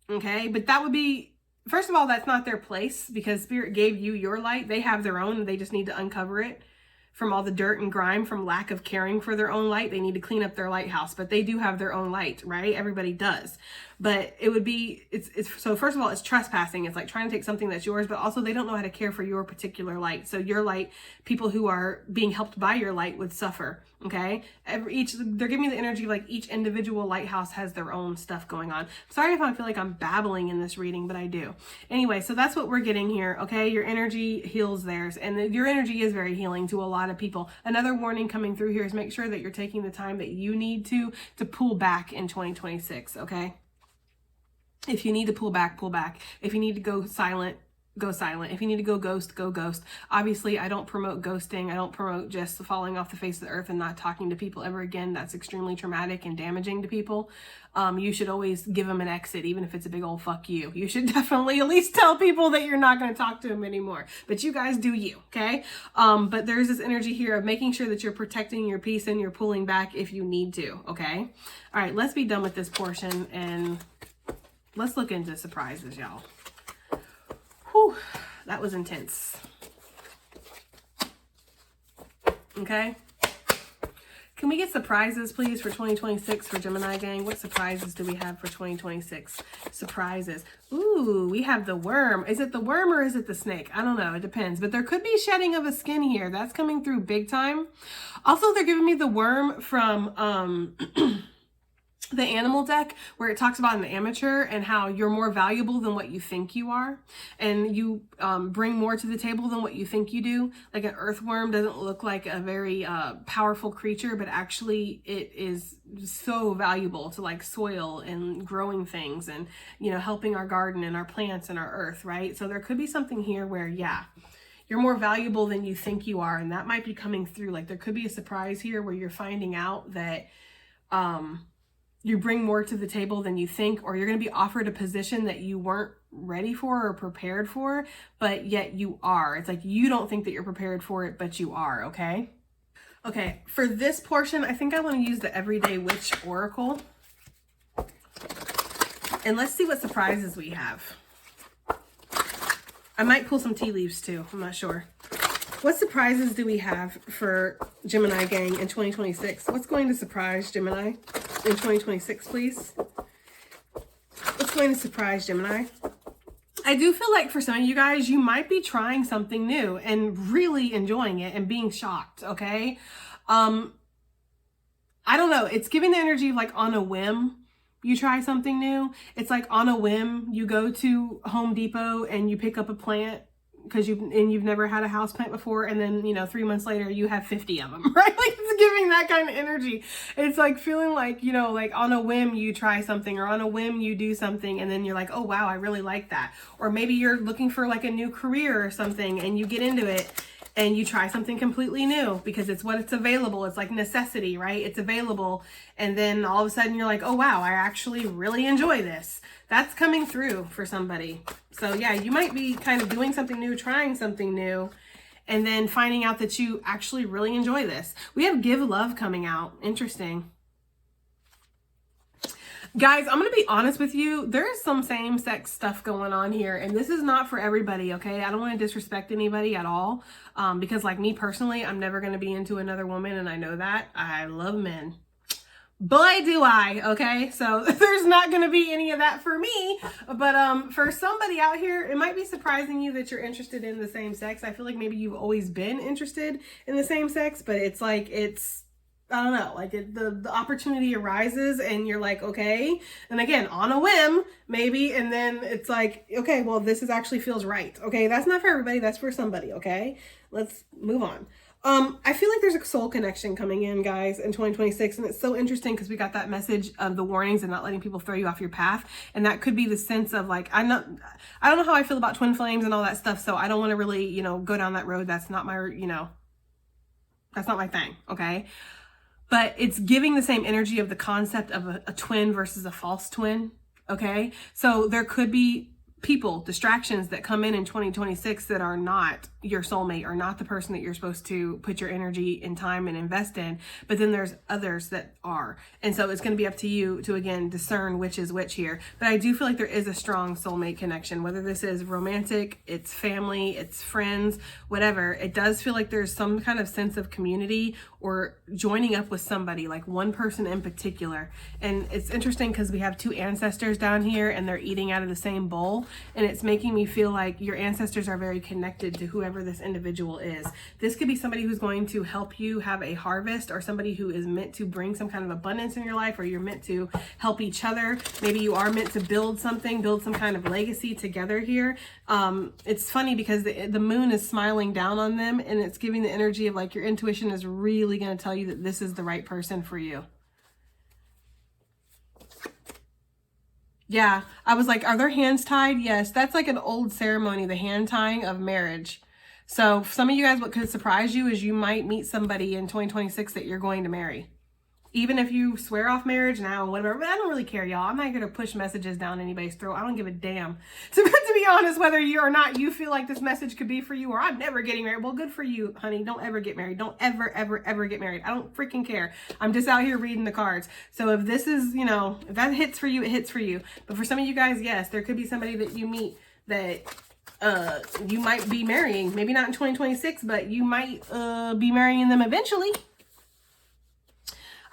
Okay. But that would be, first of all, that's not their place because spirit gave you your light. They have their own and they just need to uncover it. from all the dirt and grime from lack of caring for their own light. They need to clean up their lighthouse, but they do have their own light, right? Everybody does. But it would be, so first of all, it's trespassing. It's like trying to take something that's yours, but also they don't know how to care for your particular light. So your light, people who are being helped by your light would suffer, okay? They're giving me the energy like each individual lighthouse has their own stuff going on. Sorry if I feel like I'm babbling in this reading, but I do. Anyway, so that's what we're getting here, okay? Your energy heals theirs, and your energy is very healing to a lot of people. Another warning coming through here is make sure that you're taking the time that you need to pull back in 2026, okay? If you need to pull back, pull back. If you need to go silent, go silent. If you need to go ghost, go ghost. Obviously, I don't promote ghosting. I don't promote just falling off the face of the earth and not talking to people ever again. That's extremely traumatic and damaging to people. You should always give them an exit, even if it's a big old fuck you. You should definitely at least tell people that you're not going to talk to them anymore. But you guys do you, okay? But there's this energy here of making sure that you're protecting your peace and you're pulling back if you need to, okay? All right, let's be done with this portion and let's look into surprises, y'all. Whew, that was intense. Okay. Can we get surprises, please, for 2026 for Gemini gang? What surprises do we have for 2026? Surprises. Ooh, we have the worm. Is it the worm or is it the snake? I don't know. It depends. But there could be shedding of a skin here. That's coming through big time. Also, they're giving me the worm from the animal deck, where it talks about an amateur and how you're more valuable than what you think you are, and you bring more to the table than what you think you do. Like an earthworm doesn't look like a very powerful creature, but actually it is so valuable to like soil and growing things and, you know, helping our garden and our plants and our earth, right? So there could be something here where, yeah, you're more valuable than you think you are, and that might be coming through. Like there could be a surprise here where you're finding out that you bring more to the table than you think, or you're going to be offered a position that you weren't ready for or prepared for, but yet you are. It's like you don't think that you're prepared for it, but you are, okay? Okay, for this portion, I think I want to use the Everyday Witch Oracle. And let's see what surprises we have. I might pull some tea leaves too, I'm not sure. What surprises do we have for Gemini gang in 2026? What's going to surprise Gemini in 2026, please? What's going to surprise Gemini? I do feel like for some of you guys, you might be trying something new and really enjoying it and being shocked, okay? I don't know. It's giving the energy of like on a whim, you try something new. It's like on a whim, you go to Home Depot and you pick up a plant because you've never had a house plant before, and then, you know, 3 months later you have 50 of them, right? Like it's giving that kind of energy. It's like feeling like, you know, like on a whim you try something, or on a whim you do something, and then you're like, oh wow, I really like that. Or maybe you're looking for like a new career or something and you get into it and you try something completely new because it's what it's available. It's like necessity, right? It's available. And then all of a sudden you're like, oh wow, I actually really enjoy this. That's coming through for somebody. So yeah, you might be kind of doing something new, trying something new, and then finding out that you actually really enjoy this. We have Give Love coming out. Interesting. Guys, I'm going to be honest with you. There is some same-sex stuff going on here, and this is not for everybody, okay? I don't want to disrespect anybody at all, because like me personally, I'm never going to be into another woman, and I know that. I love men. Boy, do I, okay? So there's not going to be any of that for me, but for somebody out here, it might be surprising you that you're interested in the same sex. I feel like maybe you've always been interested in the same sex, but it's like, I don't know, like the opportunity arises and you're like, okay. And again, on a whim, maybe. And then it's like, okay, well, this actually feels right. Okay. That's not for everybody. That's for somebody. Okay. Let's move on. I feel like there's a soul connection coming in, guys, in 2026. And it's so interesting because we got that message of the warnings and not letting people throw you off your path. And that could be the sense of like, I don't know how I feel about twin flames and all that stuff. So I don't want to really, you know, go down that road. That's not my, you know, that's not my thing. Okay. But it's giving the same energy of the concept of a twin versus a false twin. Okay. So there could be people, distractions that come in 2026 that are not your soulmate or not the person that you're supposed to put your energy and time and invest in. But then there's others that are. And so it's going to be up to you to, again, discern which is which here. But I do feel like there is a strong soulmate connection, whether this is romantic, it's family, it's friends, whatever. It does feel like there's some kind of sense of community or joining up with somebody, like one person in particular. And it's interesting because we have two ancestors down here and they're eating out of the same bowl. And it's making me feel like your ancestors are very connected to whoever this individual is. This could be somebody who's going to help you have a harvest, or somebody who is meant to bring some kind of abundance in your life, or you're meant to help each other. Maybe you are meant to build something, build some kind of legacy together here. It's funny because the moon is smiling down on them, and it's giving the energy of like your intuition is really going to tell you that this is the right person for you. Yeah, I was like, are their hands tied? Yes, that's like an old ceremony, the hand tying of marriage. So some of you guys, what could surprise you is you might meet somebody in 2026 that you're going to marry. Even if you swear off marriage now and whatever, but I don't really care, y'all. I'm not going to push messages down anybody's throat. I don't give a damn. So to be honest, whether you or not you feel like this message could be for you, or I'm never getting married. Well, good for you, honey. Don't ever get married. Don't ever, ever, ever get married. I don't freaking care. I'm just out here reading the cards. So if this is, you know, if that hits for you, it hits for you. But for some of you guys, yes, there could be somebody that you meet that you might be marrying. Maybe not in 2026, but you might be marrying them eventually.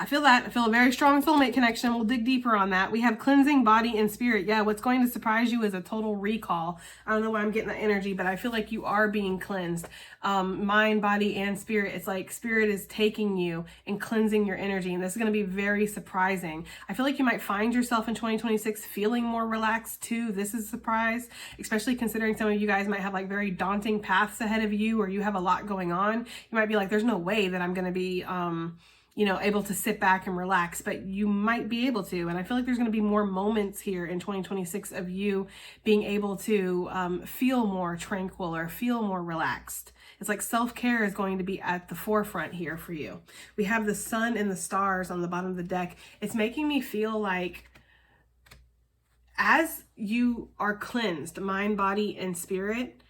I feel that. I feel a very strong soulmate connection. We'll dig deeper on that. We have cleansing body and spirit. Yeah, what's going to surprise you is a total recall. I don't know why I'm getting that energy, but I feel like you are being cleansed. Mind, body, and spirit. It's like spirit is taking you and cleansing your energy. And this is going to be very surprising. I feel like you might find yourself in 2026 feeling more relaxed too. This is a surprise, especially considering some of you guys might have like very daunting paths ahead of you, or you have a lot going on. You might be like, there's no way that I'm going to be, you know, able to sit back and relax, but you might be able to. And I feel like there's going to be more moments here in 2026 of you being able to feel more tranquil or feel more relaxed. It's like self-care is going to be at the forefront here for you. We have the sun and the stars on the bottom of the deck. It's making me feel like as you are cleansed, mind, body, and spirit,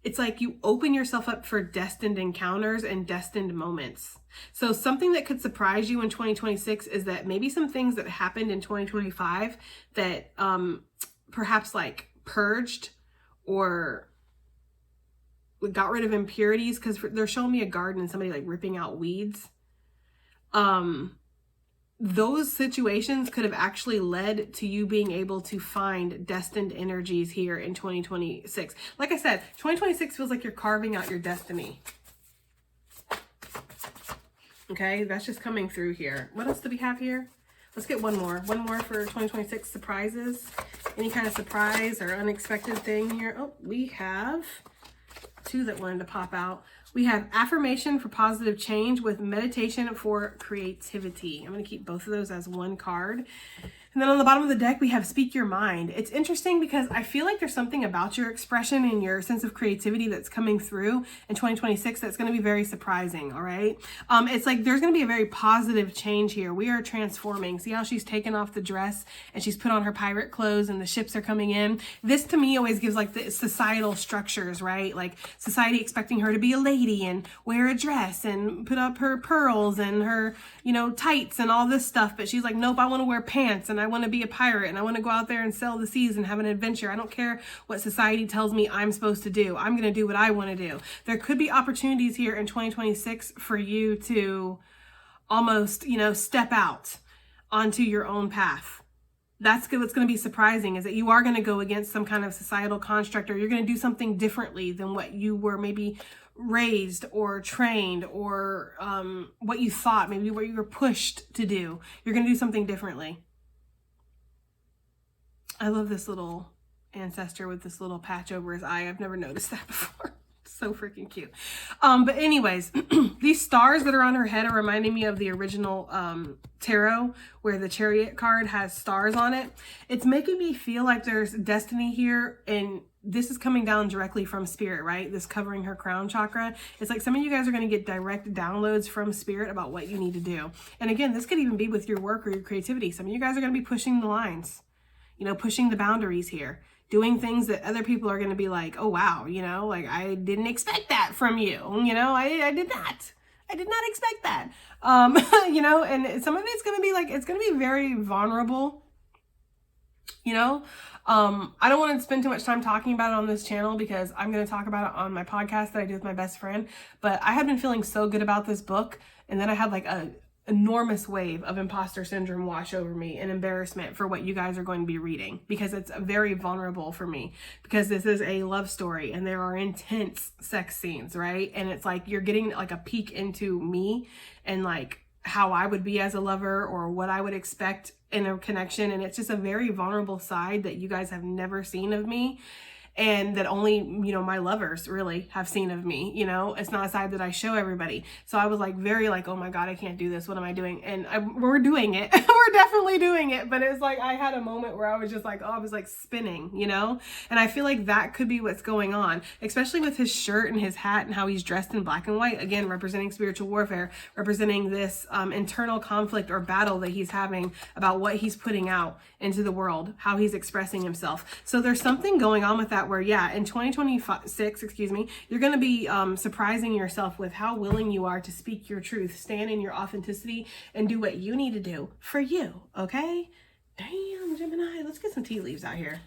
it's like you open yourself up for destined encounters and destined moments. So something that could surprise you in 2026 is that maybe some things that happened in 2025 that perhaps like purged or got rid of impurities, because they're showing me a garden and somebody like ripping out weeds. Those situations could have actually led to you being able to find destined energies here in 2026. Like I said, 2026 feels like you're carving out your destiny. Okay, that's just coming through here. What else do we have here? Let's get one more. One more for 2026 surprises. Any kind of surprise or unexpected thing here. Oh, we have two that wanted to pop out. We have affirmation for positive change with meditation for creativity. I'm going to keep both of those as one card. And then on the bottom of the deck, we have speak your mind. It's interesting because I feel like there's something about your expression and your sense of creativity that's coming through in 2026 that's going to be very surprising, all right? It's like there's going to be a very positive change here. We are transforming. See how she's taken off the dress and she's put on her pirate clothes and the ships are coming in? This to me always gives like the societal structures, right? Like society expecting her to be a lady and wear a dress and put up her pearls and her, you know, tights and all this stuff. But she's like, nope, I want to wear pants and I want to be a pirate and I want to go out there and sail the seas and have an adventure. I don't care what society tells me I'm supposed to do. I'm going to do what I want to do. There could be opportunities here in 2026 for you to almost, you know, step out onto your own path. That's good. What's going to be surprising is that you are going to go against some kind of societal construct, or you're going to do something differently than what you were maybe raised or trained, or what you thought, maybe what you were pushed to do. You're going to do something differently. I love this little ancestor with this little patch over his eye. I've never noticed that before. So freaking cute. But anyways, these stars that are on her head are reminding me of the original tarot where the Chariot card has stars on it. It's making me feel like there's destiny here, and this is coming down directly from spirit, right? This covering her crown chakra. It's like some of you guys are going to get direct downloads from spirit about what you need to do. And again, this could even be with your work or your creativity. Some of you guys are going to be pushing the lines, you know, pushing the boundaries here. doing things that other people are going to be like, oh, wow, you know, like I didn't expect that from you. You know, I did not. I did not expect that. You know, and some of it's going to be like, it's going to be very vulnerable, you know. I don't want to spend too much time talking about it on this channel because I'm going to talk about it on my podcast that I do with my best friend. But I had been feeling so good about this book. And then I had like a enormous wave of imposter syndrome wash over me and embarrassment for what you guys are going to be reading, because it's very vulnerable for me, because this is a love story and there are intense sex scenes, right? And it's like you're getting like a peek into me and like how I would be as a lover or what I would expect in a connection. And it's just a very vulnerable side that you guys have never seen of me, and that only, you know, my lovers really have seen of me. You know, it's not a side that I show everybody. So I was like very like, oh my God, I can't do this. What am I doing? And we're doing it. We're definitely doing it. But it's like, I had a moment where I was just like, oh, I was like spinning, you know? And I feel like that could be what's going on, especially with his shirt and his hat and how he's dressed in black and white, again, representing spiritual warfare, representing this internal conflict or battle that he's having about what he's putting out into the world, how he's expressing himself. So there's something going on with that where, yeah, in 2026, you're going to be surprising yourself with how willing you are to speak your truth, stand in your authenticity, and do what you need to do for you, okay? Damn, Gemini, let's get some tea leaves out here.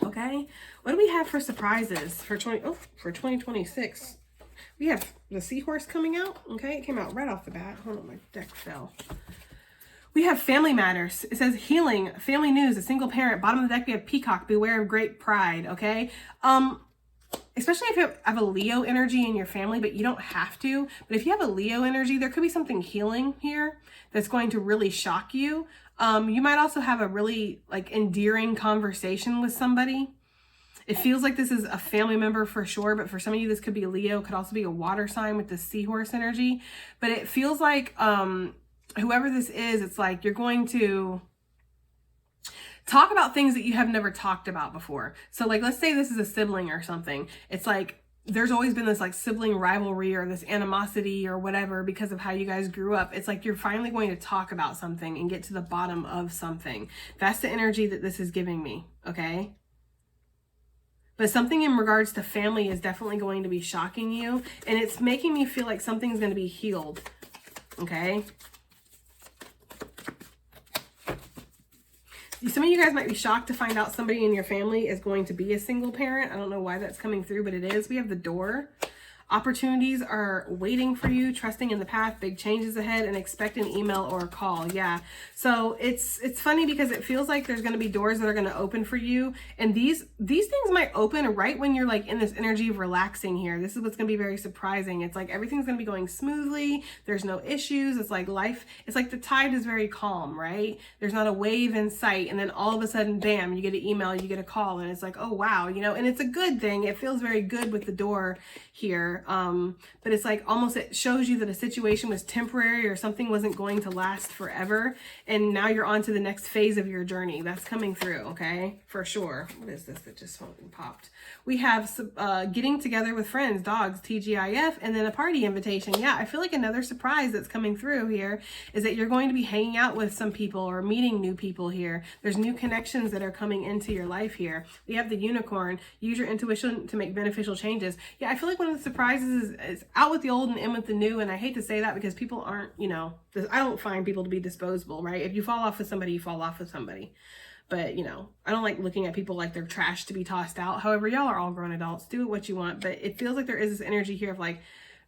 Okay, what do we have for surprises for 2026? We have the seahorse coming out, okay? It came out right off the bat. Hold on, my deck fell. We have family matters. It says healing, family news, a single parent. Bottom of the deck, we have peacock, beware of great pride, okay? Especially if you have a Leo energy in your family, but you don't have to. But if you have a Leo energy, there could be something healing here that's going to really shock you. You might also have a really like endearing conversation with somebody. It feels like this is a family member for sure, but for some of you, this could be a Leo, could also be a water sign with the seahorse energy. But it feels like, whoever this is, it's like you're going to talk about things that you have never talked about before. So like, let's say this is a sibling or something. It's like, there's always been this like sibling rivalry or this animosity or whatever because of how you guys grew up. It's like you're finally going to talk about something and get to the bottom of something. That's the energy that this is giving me, okay? But something in regards to family is definitely going to be shocking you. And it's making me feel like something's going to be healed, okay? Some of you guys might be shocked to find out somebody in your family is going to be a single parent. I don't know why that's coming through, but it is. We have the door. Opportunities are waiting for you, trusting in the path, big changes ahead, and expect an email or a call. Yeah. So it's funny because it feels like there's going to be doors that are going to open for you. And these things might open right when you're like in this energy of relaxing here. This is what's going to be very surprising. It's like everything's going to be going smoothly. There's no issues. It's like life, it's like the tide is very calm, right? There's not a wave in sight. And then all of a sudden, bam, you get an email, you get a call, and it's like, oh, wow, you know, and it's a good thing. It feels very good with the door here. But it's like almost it shows you that a situation was temporary or something wasn't going to last forever, and now you're on to the next phase of your journey. That's coming through, okay, for sure. What is this that just fucking popped? We have getting together with friends, dogs, TGIF, and then a party invitation. Yeah, I feel like another surprise that's coming through here is that you're going to be hanging out with some people or meeting new people here. There's new connections that are coming into your life here. We have the unicorn. Use your intuition to make beneficial changes. Yeah, I feel like one of the surprises is out with the old and in with the new. And I hate to say that because people aren't, you know, I don't find people to be disposable, right? If you fall off with somebody, you fall off with somebody. But, you know, I don't like looking at people like they're trash to be tossed out. However, y'all are all grown adults. Do what you want. But it feels like there is this energy here of like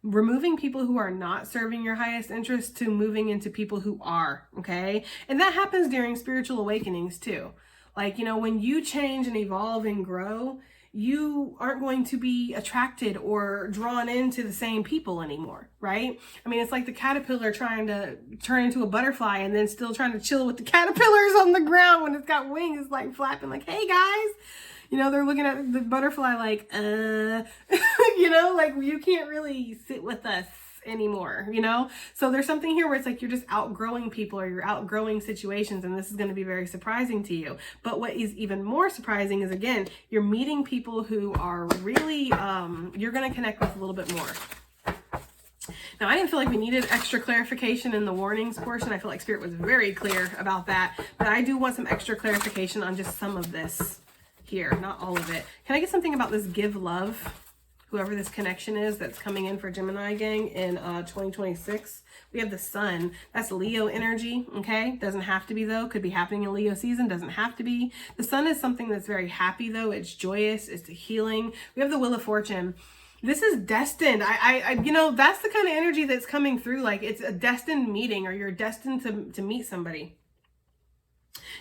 removing people who are not serving your highest interest to moving into people who are, okay? And that happens during spiritual awakenings too. Like, you know, when you change and evolve and grow, you aren't going to be attracted or drawn into the same people anymore, right? I mean, it's like the caterpillar trying to turn into a butterfly and then still trying to chill with the caterpillars on the ground when it's got wings, like flapping like, hey guys, you know, they're looking at the butterfly like, you know, like you can't really sit with us anymore, you know? So there's something here where it's like you're just outgrowing people or you're outgrowing situations, and this is going to be very surprising to you. But what is even more surprising is, again, you're meeting people who are really, you're going to connect with a little bit more. Now, I didn't feel like we needed extra clarification in the warnings portion. I feel like Spirit was very clear about that, but I do want some extra clarification on just some of this here, not all of it. Can I get something about this give love, whoever this connection is that's coming in for Gemini gang in 2026? We have the sun. That's Leo energy, okay? Doesn't have to be, though. Could be happening in Leo season. Doesn't have to be. The sun is something that's very happy, though. It's joyous. It's healing. We have the Wheel of Fortune. This is destined. You know, that's the kind of energy that's coming through. Like, it's a destined meeting, or you're destined to meet somebody.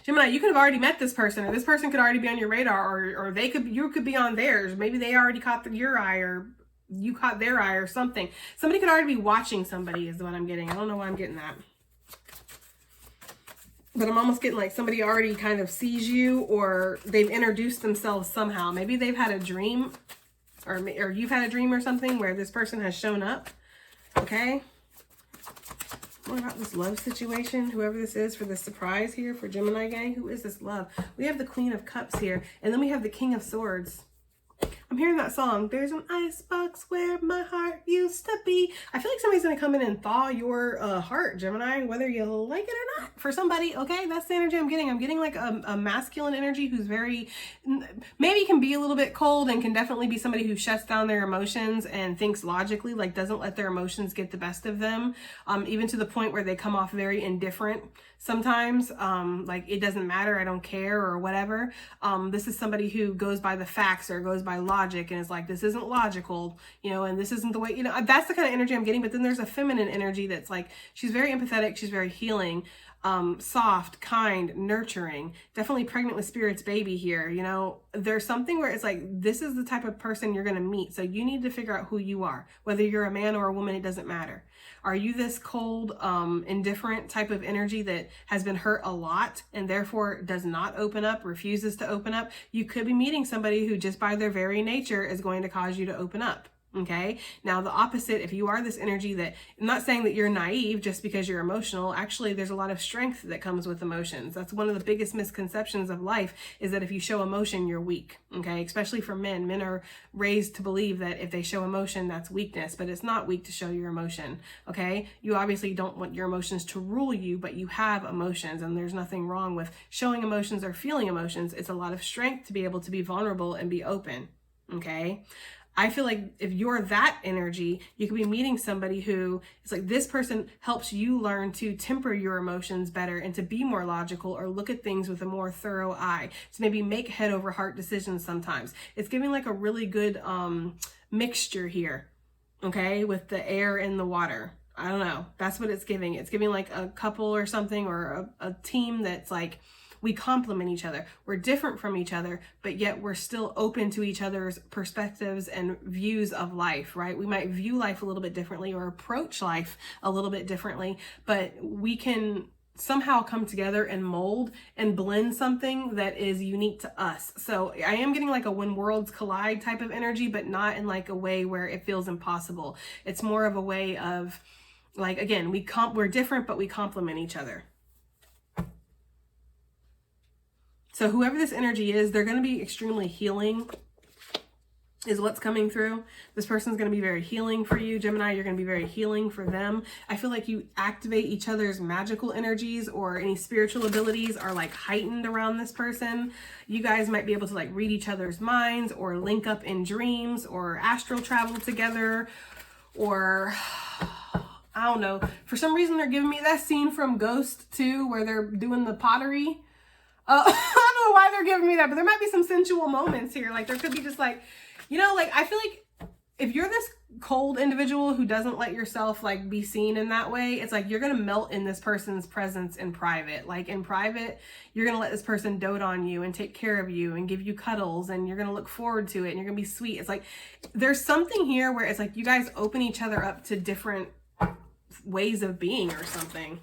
Gemini, you could have already met this person, or this person could already be on your radar, or you could be on theirs. Maybe they already caught your eye, or you caught their eye, or something. Somebody could already be watching somebody is what I'm getting. I don't know why I'm getting that. But I'm almost getting like somebody already kind of sees you, or they've introduced themselves somehow. Maybe they've had a dream, or you've had a dream or something where this person has shown up, okay? What about this love situation? Whoever this is for the surprise here for Gemini gang, who is this love? We have the Queen of Cups here, and then we have the King of Swords. I'm hearing that song, there's an icebox where my heart used to be. I feel like somebody's going to come in and thaw your heart, Gemini, whether you like it or not, for somebody, okay? That's the energy I'm getting. I'm getting like a masculine energy who's very, maybe can be a little bit cold, and can definitely be somebody who shuts down their emotions and thinks logically, like doesn't let their emotions get the best of them, even to the point where they come off very indifferent sometimes, like it doesn't matter, I don't care, or whatever. This is somebody who goes by the facts or goes by logic and is like, this isn't logical, you know, and this isn't the way, you know, that's the kind of energy I'm getting. But then there's a feminine energy that's like, she's very empathetic, she's very healing, soft, kind, nurturing, definitely pregnant with Spirit's baby here. You know, there's something where it's like, this is the type of person you're going to meet. So you need to figure out who you are, whether you're a man or a woman, it doesn't matter. Are you this cold, indifferent type of energy that has been hurt a lot and therefore does not open up, refuses to open up? You could be meeting somebody who just by their very nature is going to cause you to open up. Okay. Now the opposite, if you are this energy that, I'm not saying that you're naive just because you're emotional. Actually, there's a lot of strength that comes with emotions. That's one of the biggest misconceptions of life, is that if you show emotion, you're weak. Okay. Especially for men. Men are raised to believe that if they show emotion, that's weakness, but it's not weak to show your emotion. Okay. You obviously don't want your emotions to rule you, but you have emotions, and there's nothing wrong with showing emotions or feeling emotions. It's a lot of strength to be able to be vulnerable and be open. Okay. I feel like if you're that energy, you could be meeting somebody who is like, this person helps you learn to temper your emotions better and to be more logical, or look at things with a more thorough eye, to maybe make head over heart decisions sometimes. It's giving like a really good mixture here, okay, with the air and the water. I don't know. That's what it's giving. It's giving like a couple or something, or a team that's like, we complement each other. We're different from each other, but yet we're still open to each other's perspectives and views of life, right? We might view life a little bit differently, or approach life a little bit differently, but we can somehow come together and mold and blend something that is unique to us. So I am getting like a when worlds collide type of energy, but not in like a way where it feels impossible. It's more of a way of like, again, we're different, but we complement each other. So whoever this energy is, they're going to be extremely healing, is what's coming through. This person's going to be very healing for you, Gemini. You're going to be very healing for them. I feel like you activate each other's magical energies, or any spiritual abilities are like heightened around this person. You guys might be able to like read each other's minds, or link up in dreams, or astral travel together, or I don't know. For some reason, they're giving me that scene from Ghost 2 where they're doing the pottery. I don't know why they're giving me that, but there might be some sensual moments here. Like there could be just like, you know, like I feel like if you're this cold individual who doesn't let yourself like be seen in that way, it's like you're going to melt in this person's presence in private. Like in private, you're going to let this person dote on you and take care of you and give you cuddles, and you're going to look forward to it, and you're going to be sweet. It's like there's something here where it's like you guys open each other up to different ways of being or something.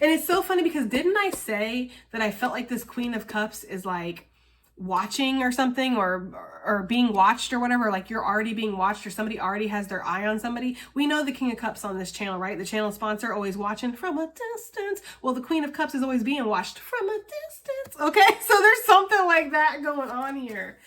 And it's so funny because didn't I say that I felt like this Queen of Cups is like watching or something, or being watched or whatever, like you're already being watched, or somebody already has their eye on somebody. We know the King of Cups on this channel, right? The channel sponsor, always watching from a distance. Well, the Queen of Cups is always being watched from a distance. Okay, so there's something like that going on here.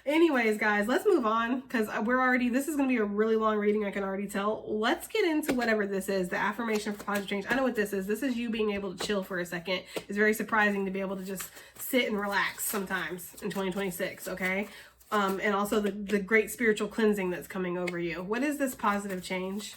Anyways, guys, let's move on because this is going to be a really long reading. I can already tell. Let's get into whatever this is, the affirmation for positive change. I know what this is. This is you being able to chill for a second. It's very surprising to be able to just sit and relax sometimes in 2026, okay? And also the great spiritual cleansing that's coming over you. What is this positive change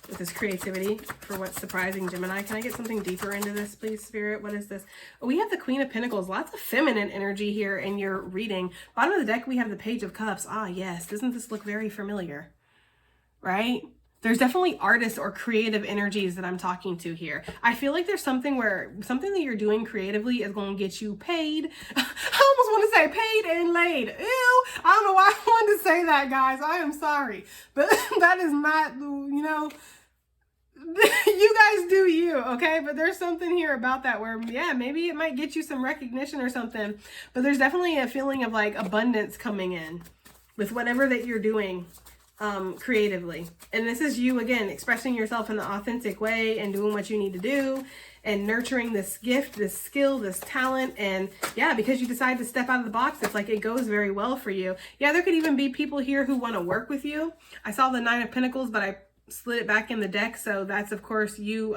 with this creativity for what's surprising Gemini? Can I get something deeper into this, please, Spirit? What is this? Oh, we have the Queen of Pentacles. Lots of feminine energy here in your reading. Bottom of the deck, we have the Page of Cups. Ah, yes. Doesn't this look very familiar? Right? There's definitely artists or creative energies that I'm talking to here. I feel like there's something that you're doing creatively is going to get you paid. I almost want to say paid and laid. Ew. I don't know why I wanted to say that, guys. I am sorry. But that is not, you know, you guys do you, okay? But there's something here about that where, yeah, maybe it might get you some recognition or something. But there's definitely a feeling of like abundance coming in with whatever that you're doing creatively. And this is you, again, expressing yourself in the authentic way and doing what you need to do and nurturing this gift, this skill, this talent. And yeah, because you decide to step out of the box, it's like it goes very well for you. Yeah, there could even be people here who want to work with you. I saw the Nine of Pentacles, but I slid it back in the deck. So that's, of course, you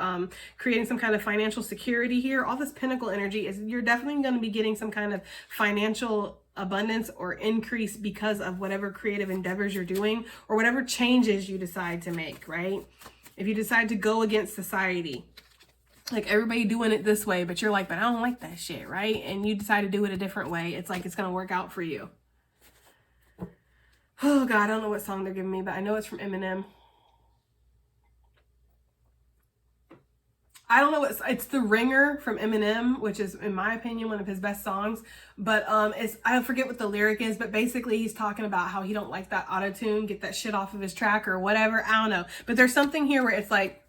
creating some kind of financial security here. All this Pentacle energy is you're definitely going to be getting some kind of financial abundance or increase because of whatever creative endeavors you're doing or whatever changes you decide to make, right? If you decide to go against society, like everybody doing it this way, but you're like, but I don't like that shit, right? And you decide to do it a different way. It's like, it's going to work out for you. Oh God, I don't know what song they're giving me, but I know it's from Eminem. I don't know it's The Ringer from Eminem, which is, in my opinion, one of his best songs. But I forget what the lyric is, but basically he's talking about how he don't like that auto-tune, get that shit off of his track or whatever. I don't know. But there's something here where it's like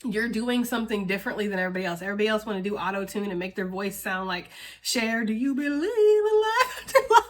you're doing something differently than everybody else. Everybody else want to do auto-tune and make their voice sound like Cher, do you believe in life after life?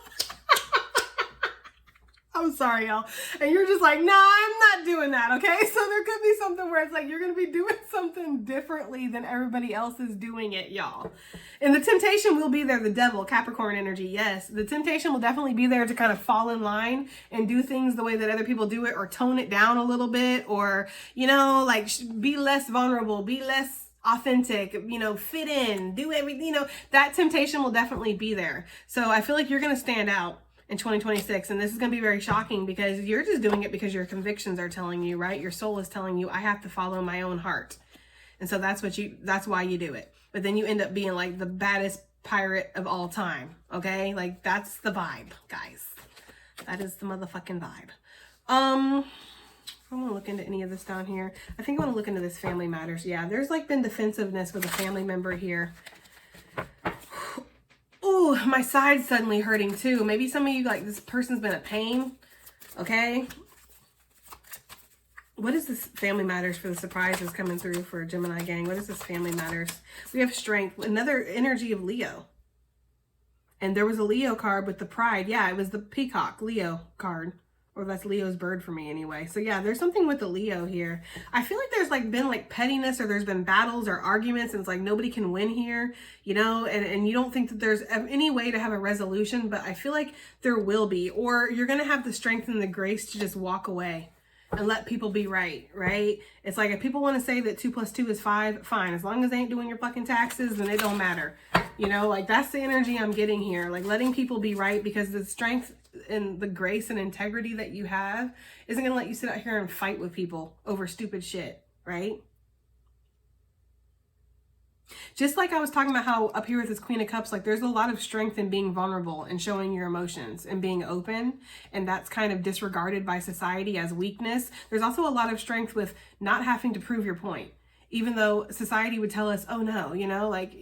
I'm sorry, y'all. And you're just like, nah, I'm not doing that, okay? So there could be something where it's like you're going to be doing something differently than everybody else is doing it, y'all. And the temptation will be there, the devil, Capricorn energy, yes. The temptation will definitely be there to kind of fall in line and do things the way that other people do it or tone it down a little bit or, you know, like be less vulnerable, be less authentic, you know, fit in, do everything, you know, that temptation will definitely be there. So I feel like you're going to stand out in 2026. And this is going to be very shocking because you're just doing it because your convictions are telling you, right? Your soul is telling you, I have to follow my own heart. And so that's why you do it. But then you end up being like the baddest pirate of all time. Okay. Like that's the vibe, guys. That is the motherfucking vibe. I want to look into any of this down here. I think I want to look into this family matters. Yeah. There's like been defensiveness with a family member here. Oh, my side's suddenly hurting too. Maybe some of you, like, this person's been a pain. Okay. What is this family matters for the surprises coming through for Gemini gang? What is this family matters? We have strength. Another energy of Leo. And there was a Leo card with the pride. Yeah, it was the peacock Leo card. Or that's Leo's bird for me anyway. So yeah, there's something with the Leo here. I feel like there's like been like pettiness or there's been battles or arguments and it's like nobody can win here, you know, and you don't think that there's any way to have a resolution, but I feel like there will be, or you're going to have the strength and the grace to just walk away and let people be right? It's like if people want to say that 2 + 2 is 5, fine. As long as they ain't doing your fucking taxes, then it don't matter. You know, like that's the energy I'm getting here. Like letting people be right because the strength and the grace and integrity that you have isn't going to let you sit out here and fight with people over stupid shit, right? Just like I was talking about how up here with this Queen of Cups, like there's a lot of strength in being vulnerable and showing your emotions and being open. And that's kind of disregarded by society as weakness. There's also a lot of strength with not having to prove your point. Even though society would tell us, oh no, you know, like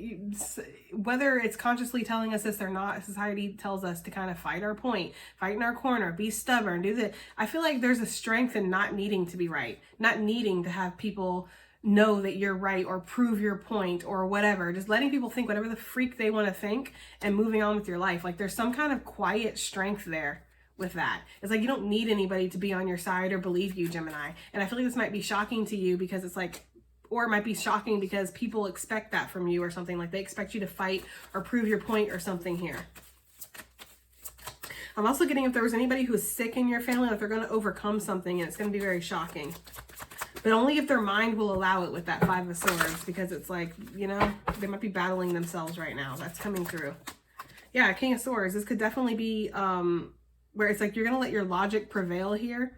whether it's consciously telling us this or not, society tells us to kind of fight our point, fight in our corner, be stubborn, do this. I feel like there's a strength in not needing to be right, not needing to have people know that you're right or prove your point or whatever. Just letting people think whatever the freak they want to think and moving on with your life. Like there's some kind of quiet strength there with that. It's like you don't need anybody to be on your side or believe you, Gemini. And I feel like this might be shocking to you because it's like, or it might be shocking because people expect that from you or something, like they expect you to fight or prove your point or something here. I'm also getting if there was anybody who is sick in your family, like they're going to overcome something and it's going to be very shocking. But only if their mind will allow it with that Five of Swords, because it's like, you know, they might be battling themselves right now. That's coming through. Yeah, King of Swords. This could definitely be where it's like you're going to let your logic prevail here,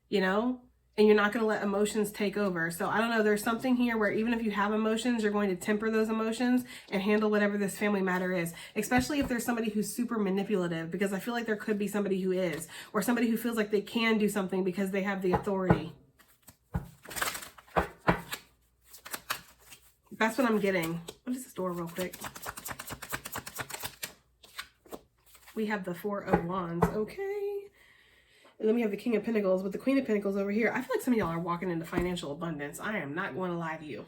you know, and you're not going to let emotions take over. So I don't know, there's something here where even if you have emotions, you're going to temper those emotions and handle whatever this family matter is, especially if there's somebody who's super manipulative, because I feel like there could be somebody who is, or somebody who feels like they can do something because they have the authority. That's what I'm getting. What is this door real quick? We have the Four of Wands. Okay. And then we have the King of Pentacles with the Queen of Pentacles over here. I feel like some of y'all are walking into financial abundance. I am not going to lie to you.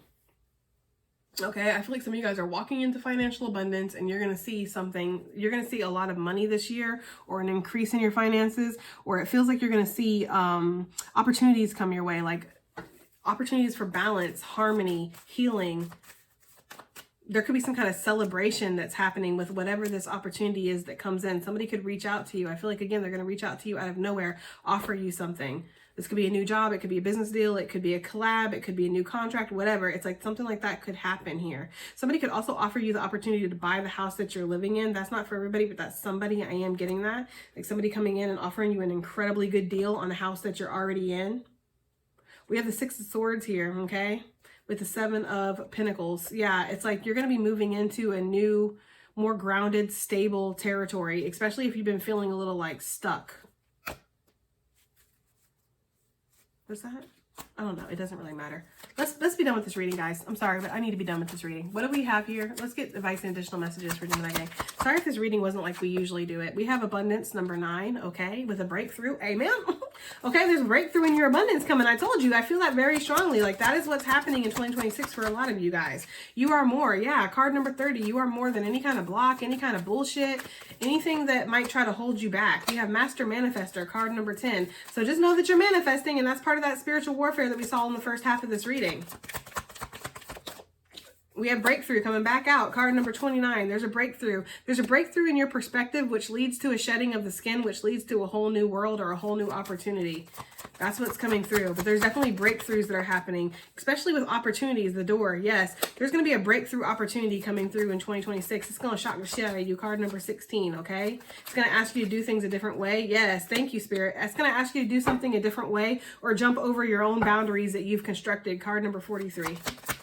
Okay. I feel like some of you guys are walking into financial abundance and you're going to see something. You're going to see a lot of money this year, or an increase in your finances, or it feels like you're going to see opportunities come your way, like opportunities for balance, harmony, healing. There could be some kind of celebration that's happening with whatever this opportunity is that comes in. Somebody could reach out to you. I feel like, again, they're going to reach out to you out of nowhere, offer you something. This could be a new job. It could be a business deal. It could be a collab. It could be a new contract, whatever. It's like something like that could happen here. Somebody could also offer you the opportunity to buy the house that you're living in. That's not for everybody, but that's somebody. I am getting that. Like somebody coming in and offering you an incredibly good deal on a house that you're already in. We have the Six of Swords here, okay? With the Seven of Pentacles. Yeah, it's like you're going to be moving into a new, more grounded, stable territory, especially if you've been feeling a little like stuck. What's that? I don't know. It doesn't really matter. Let's be done with this reading, guys. I'm sorry, but I need to be done with this reading. What do we have here? Let's get advice and additional messages for Gemini gang. Sorry if this reading wasn't like we usually do it. We have abundance number 9, okay, with a breakthrough. Amen. Okay, there's a breakthrough in your abundance coming. I told you, I feel that very strongly. Like that is what's happening in 2026 for a lot of you guys. You are more. Yeah, card number 30. You are more than any kind of block, any kind of bullshit, anything that might try to hold you back. We have Master Manifester, card number 10. So just know that you're manifesting, and that's part of that spiritual warfare that we saw in the first half of this reading. We have breakthrough coming back out. Card number 29. There's a breakthrough. There's a breakthrough in your perspective, which leads to a shedding of the skin, which leads to a whole new world or a whole new opportunity. That's what's coming through. But there's definitely breakthroughs that are happening, especially with opportunities. The door. Yes. There's going to be a breakthrough opportunity coming through in 2026. It's going to shock the shit out of you. Card number 16. Okay. It's going to ask you to do things a different way. Yes. Thank you, Spirit. It's going to ask you to do something a different way, or jump over your own boundaries that you've constructed. Card number 43.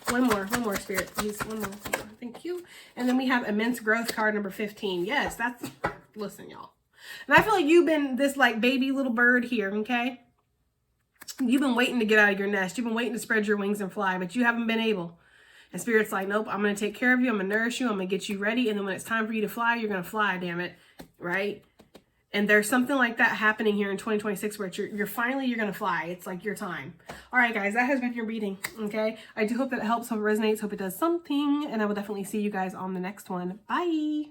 One more, Spirit, please. One more. Thank you. And then we have immense growth, card number 15. Yes, that's, listen, y'all. And I feel like you've been this like baby little bird here, okay? You've been waiting to get out of your nest. You've been waiting to spread your wings and fly, but you haven't been able. And Spirit's like, nope, I'm going to take care of you. I'm going to nourish you. I'm going to get you ready. And then when it's time for you to fly, you're going to fly, damn it. Right? And there's something like that happening here in 2026 where you're finally going to fly. It's like your time. All right, guys, that has been your reading. Okay. I do hope that it helps, hope it resonates, hope it does something. And I will definitely see you guys on the next one. Bye.